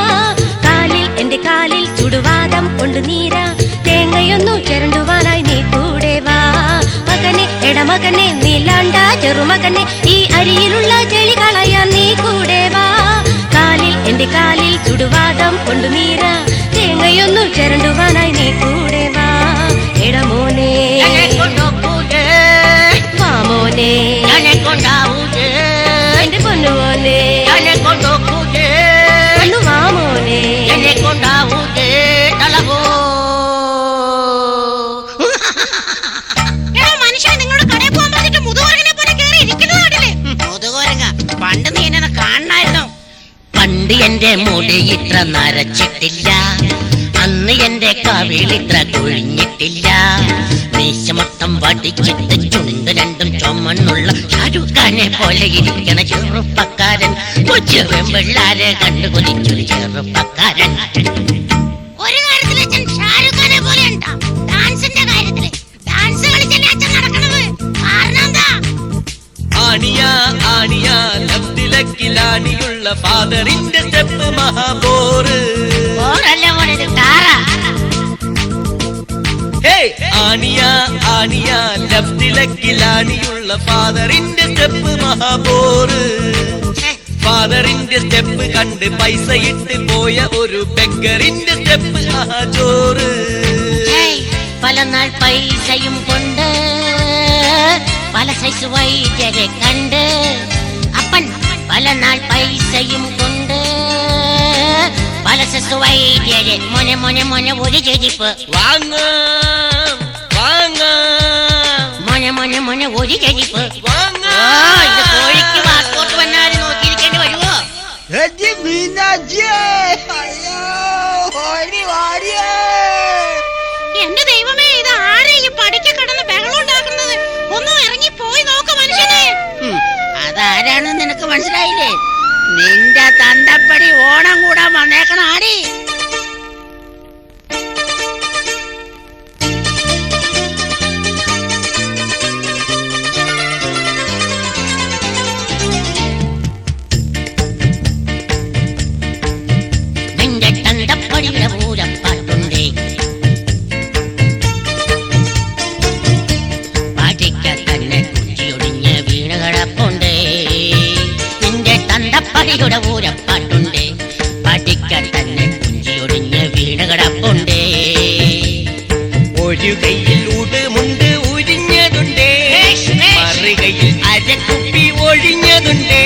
എന്റെ കാലിൽ ചുടുവാദം കൊണ്ട് നീരാ. തേങ്ങയൊന്നു ചിരണ്ടുവാനായി നീ കൂടെ വാ. മകനെ എടമകനെ നീലാണ്ട ചെറുമകനെ ഈ അരിയിലുള്ള ചെളി കളയാൻ നീ കൂടെ വാ. എന്റെ കാലിൽ ചുടുവാദം കൊണ്ട് നീരാ. തേങ്ങയൊന്നു ചിരണ്ടുവാനായി നീ കൂടെ വാ. എടമോനെ വാമോനെ എന്റെ പൊന്നുമോനെ ഒന്ന് വാമോനെ. പണ്ട് നീ എന്നെ കാണായിരുന്നു. പണ്ട് എന്റെ മുടി ഇത്ര നരച്ചിട്ടില്ല. അന്ന് എന്റെ കവിൾ ഇത്ര കൊഴിഞ്ഞിട്ടില്ല. മീശമൊത്തം വടിച്ചിട്ട് ചുണ്ട് രണ്ടും ചുമന്നുള്ള ഷാരൂഖ് ഖാനെ പോലെ ഇരിക്കണ ചെറുപ്പക്കാരൻ. കൊച്ചു പെൺപിള്ളാരെ കണ്ടു കൊതിച്ചൊരു ചെറുപ്പക്കാരൻ. ഒരു കാര്യത്തിൽ അച്ഛൻ ഷാരൂഖ് ഖാനെ പോലെ ഉണ്ടാ. ഡാൻസിന്റെ കാര്യത്തില് ഡാൻസ് കളിച്ചല്ലേ അച്ഛൻ നടക്കണത്. കാരണം എന്താ? ആണിയാ ലക്കിലാണിയുള്ള ഫാദറിന്റെ സ്റ്റെപ്പ് മഹാബോറ്. ആണിയാ ലക്കിലാണിയുള്ള ഫാദറിന്റെ സ്റ്റെപ്പ് മഹാബോറ്. ഫാദറിന്റെ സ്റ്റെപ്പ് കണ്ട് പൈസ ഇട്ട് പോയ ഒരു ബെക്കറിന്റെ സ്റ്റെപ്പ് മഹാജോറ്. പല നാൾ പൈസയും കൊണ്ട് പല സൈസ് വൈദ്യരെ കണ്ട്. അപ്പൻ പല നാൾ പൈസയും കൊണ്ട് പല സൈസ് വൈദ്യരെ. മോനെ മോനെ മോനെ ഒരു ചെരിപ്പ് വാങ്ങാം വാങ്ങാം മോനെ മോനെ മോനെ ഒരു ചെരിപ്പ്. വാങ്ങാം. ഇത് കോഴിക്ക് പാസ്പോർട്ട് വന്നാലും നോക്കിയിരിക്കേണ്ടി വരുമോ? എന്റെ ദൈവമേ, ഇത് ആരെയും പഠിക്ക കിടന്ന് ബഹളം ഉണ്ടാക്കുന്നത്? ഒന്നും ഇറങ്ങി പോയി നോക്ക് മനുഷ്യനെ. അതാരാണ് നിനക്ക് മനസ്സിലായില്ലേ? നിന്റെ തന്തപ്പടി ഓണം കൂടാൻ വന്നേക്കണ ആടി. നിന്റെ തന്തപ്പടിയുടെ പൂരപ്പാട്ടുണ്ടേ, പാടിക്ക തന്നെ കുഞ്ചിയൊടിഞ്ഞ വീണ കിടപ്പുണ്ടേ. നിന്റെ തന്തപ്പടിയുടെ പൂരപ്പാട്ടുണ്ടേ, പാടിക്ക തന്നെ കുഞ്ചിയൊടിഞ്ഞ വീണ കിടപ്പുണ്ടേ. ഒരു കയ്യിൽ ഉടുമുണ്ട് ഉരിഞ്ഞതുണ്ടേ, മറുകയിൽ അരക്കുപ്പി ഒഴിഞ്ഞതുണ്ടേ,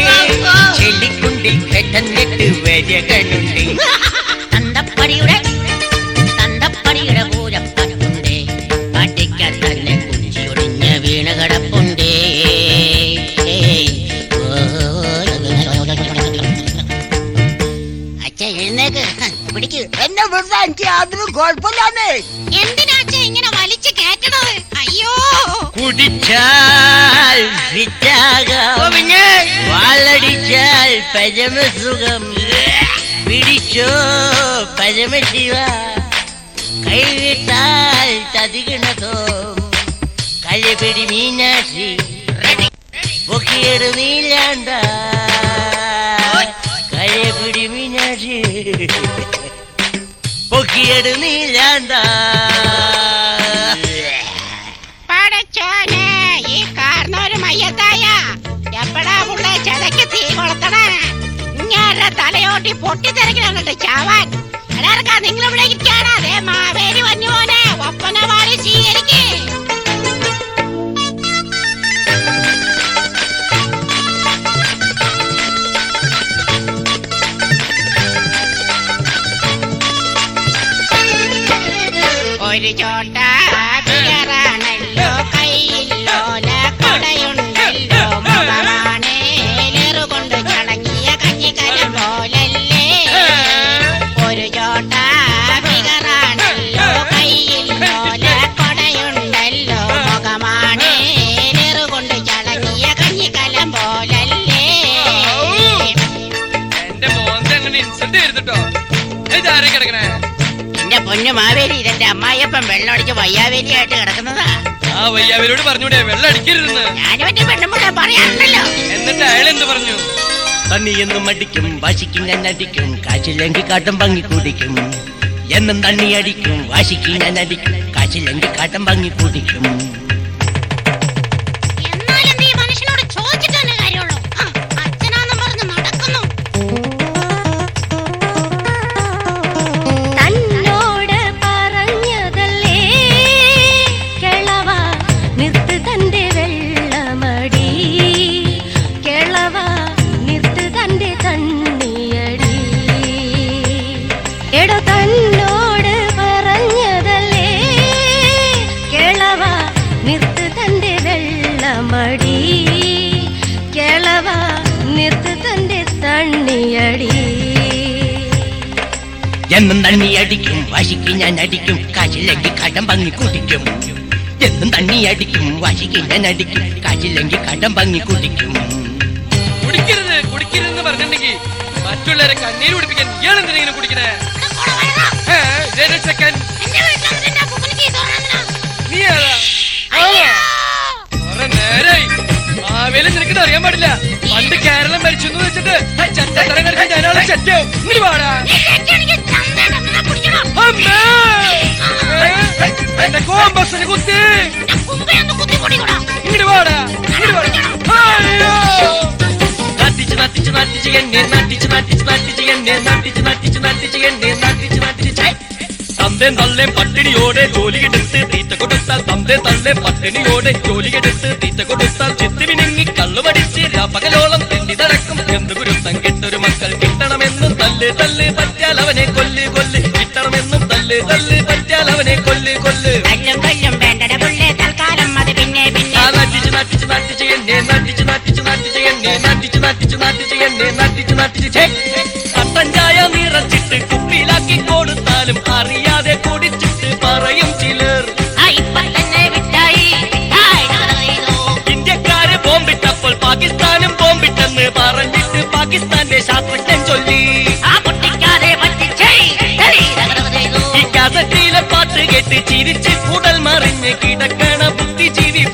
ചെളിക്കുണ്ടിൽ പെട്ടെന്നിട്ട് വരകനുണ്ട്. തന്തപ്പടിയുടെ പൂരപ്പാട്ടുണ്ടേ, പാടിക്ക തന്നെ കുഞ്ചിയൊടിഞ്ഞ വീണ കിടപ്പുണ്ടേ. അച്ഛ എഴുന്നേക്ക്, പിടിക്ക്. എന്നെ എന്തിനാച്ച ഇങ്ങനെ വലിച്ചു കേറ്റണത്? അയ്യോ, കുടിച്ചാൽ വിറ്റാകാം, വാളടിച്ചാൽ പരമസുഖം. പിടിച്ചോ പരമശിവ, കൈവിട്ടാൽ തതികണതോ. കലപിടി മീനാക്ഷി പൊക്കിയൊരു നീലാണ്ട, കലപിടി മീനാക്ഷി പൊക്കിയൊരു നീലാണ്ട. പടച്ചോനെ, ഈ കാരണവര് മയ്യത്തായ എപ്പടാ പുള്ള ചതക്ക് തീ കൊളുത്തണേ? ഇങ്ങനെ തലയോട്ടി പൊട്ടിത്തെറിക്കണുണ്ട് ചാവാൻ. എല്ലാവർക്കാ നിങ്ങളിവിടെ ഇരിക്കാനാ? അതേ മാവേലി വന്നു പോനെ, ഒപ്പന വാളി സ്വീകരിക്കേ. ഒരു ചോട്ട ബിയറാണല്ലോ, കയ്യില്ലോല കൊടയുണ്ടല്ലോ, മുഖമാണേലെറുകൊണ്ട് ചടങ്ങിയ കഞ്ഞിക്കലം പോലല്ലേ. ഒരു ചോട്ട ബിയറാണല്ലോ, കയ്യില്ലോല കൊടയുണ്ടല്ലോ, മുഖമാണേലെറുകൊണ്ട് ചടങ്ങിയ കഞ്ഞിക്കലം പോലല്ലേ. എന്റെ മോന്റെ അങ്ങനെ ഇൻസൾട്ട് ചെയ്തിട്ടോ. ഇതാരെ കിടക്കണേ? എന്റെ പൊന്നു മാവേലി, ഇതെന്റെ അമ്മായിയപ്പൻ വെള്ളമടിച്ച് വയ്യാവേലിയായിട്ട് കിടക്കുന്നതാ. ആ വയ്യാവരോട് പറഞ്ഞൂടെ വെള്ളം അടിക്കരുതെന്ന്? ഞാനും എന്റെ പെണ്ണുമ്പളെ പറയാറുണ്ടല്ലോ. എന്നിട്ട് അയാൾ എന്ത് പറഞ്ഞു? തണ്ണിയെന്നും അടിക്കും, വാശിക്കും ഞാൻ അടിക്കും, കാച്ചിലെങ്കിൽ കാട്ടം ഭംഗി കുടിക്കും. എന്നും തണ്ണി അടിക്കും, വാശിക്കും ഞാൻ അടിക്കും, കാച്ചിലെങ്കിൽ കാട്ടം ഭംഗി കുടിക്കും. എന്നാലും നീ മനുഷ്യനോട് ചോദിച്ചിട്ട് തന്നെ കാര്യമുള്ളൂ. അച്ഛനാന്നും പറഞ്ഞ് നടക്കുന്നു. തന്നോട് പറഞ്ഞതല്ലേ കിളവ, നിർത്ത് തന്റെ വെള്ളമടി. കിളവ, നിർത്ത് തന്റെ തണ്ണിയടി. എടോ തന്നോട് പറഞ്ഞതല്ലേ കിളവ, നിർത്ത് തന്റെ വെള്ളമടി. കിളവ, നിർത്ത് തന്റെ തണ്ണിയടി. എന്നും തണ്ണി അടിക്കും, വാശിക്കും ഞാൻ അടിക്കും, കാച്ചിലെങ്കിൽ കാട്ടം ഭംഗി കുടിക്കും. എന്നും തണ്ണി അടിക്കും, വാശിക്കും ഞാൻ അടിക്കും, കാച്ചിലെങ്കിൽ കാട്ടം ഭംഗി കുടിക്കും. കുടിക്കരുത് കുടിക്കരുതെന്ന് പറഞ്ഞിട്ടുണ്ടെങ്കിൽ മറ്റുള്ളവരെ കണ്ണീര് കുടിപ്പിക്കാൻ ഇയാൾ എന്തിനാ കുടിക്കണേ? സെക്കൻഡ് നീ ഏതാ? കുറെ നേരായി മാവേലി നിനക്കിത് അറിയാൻ പാടില്ല. പണ്ട് കേരളം ഭരിച്ചു എന്ന് വെച്ചിട്ട് ചട്ടത്തരം കളിക്കാൻ ഞാനാളെ ചെറ്റാവും. ഇങ്ങോട്ട് പാടാ എന്റെ കോമ്പസിന് കുത്തി. ഇങ്ങോട്ട് പാടാ നട്ടിച്ച് നട്ടിച്ച് നട്ടിച്ച് എന്നെ നട്ടിച്ച് നട്ടിച്ച് നട്ടിച്ച് എന്നെ നട്ടിച്ച് നട്ടിച്ച് നട്ടിച്ച് എന്നെ നട്ടിച്ച് നട്ടിച്ച് തന്തേ തള്ളേ പട്ടിണിയോടെ ജോലിയെടുത്ത് തീറ്റ കൊടുത്താൽ തന്തേ തള്ളേ പട്ടിണിയോടെ ജോലിയെടുത്ത് തീറ്റ കൊടുത്താൽ ചെത്തിമിനുങ്ങി കള്ളുമടിച്ച് പകലോളം തെണ്ടി നടക്കും എന്ത് ഗുരുത്തം കെട്ടൊരു മക്കൾ കിട്ടണമെന്നും തല്ല് തല്ല് പറ്റാൽ അവനെ കൊല്ല് കൊല്ല് കിട്ടണമെന്നും തല്ല് തല്ല് പറ്റാൽ അവനെ കൊല്ല് കൊല്ല് നട്ടിച്ച് നട്ടിച്ച് നട്ടിച്ച് എന്നെ നട്ടിച്ച് നട്ടിച്ച് നട്ടിച്ച് എന്നെ നട്ടിച്ച് നട്ടിച്ച് നട്ടിച്ച് എന്നെ നട്ടിച്ച് നട്ടിച്ച് കട്ടൻ ചായ നിറച്ചിട്ട് കുപ്പിയിലാക്കി കൊടുത്താലും അറിയാതെ കുടിച്ചിട്ട് പറയും ചിലർ ഇന്ത്യക്കാര് ബോംബിട്ടപ്പോൾ പാകിസ്ഥാനും ബോംബിട്ടെന്ന് പറഞ്ഞിട്ട് പാകിസ്ഥാന്റെ ശാസ്ത്രജ്ഞൻ ചൊല്ലി ഈ കാസറ്റിലെ പാട്ട് കേട്ട് ചിരിച്ച് കൂടൽ മറിഞ്ഞ് കിടക്കണ ബുദ്ധിജീവി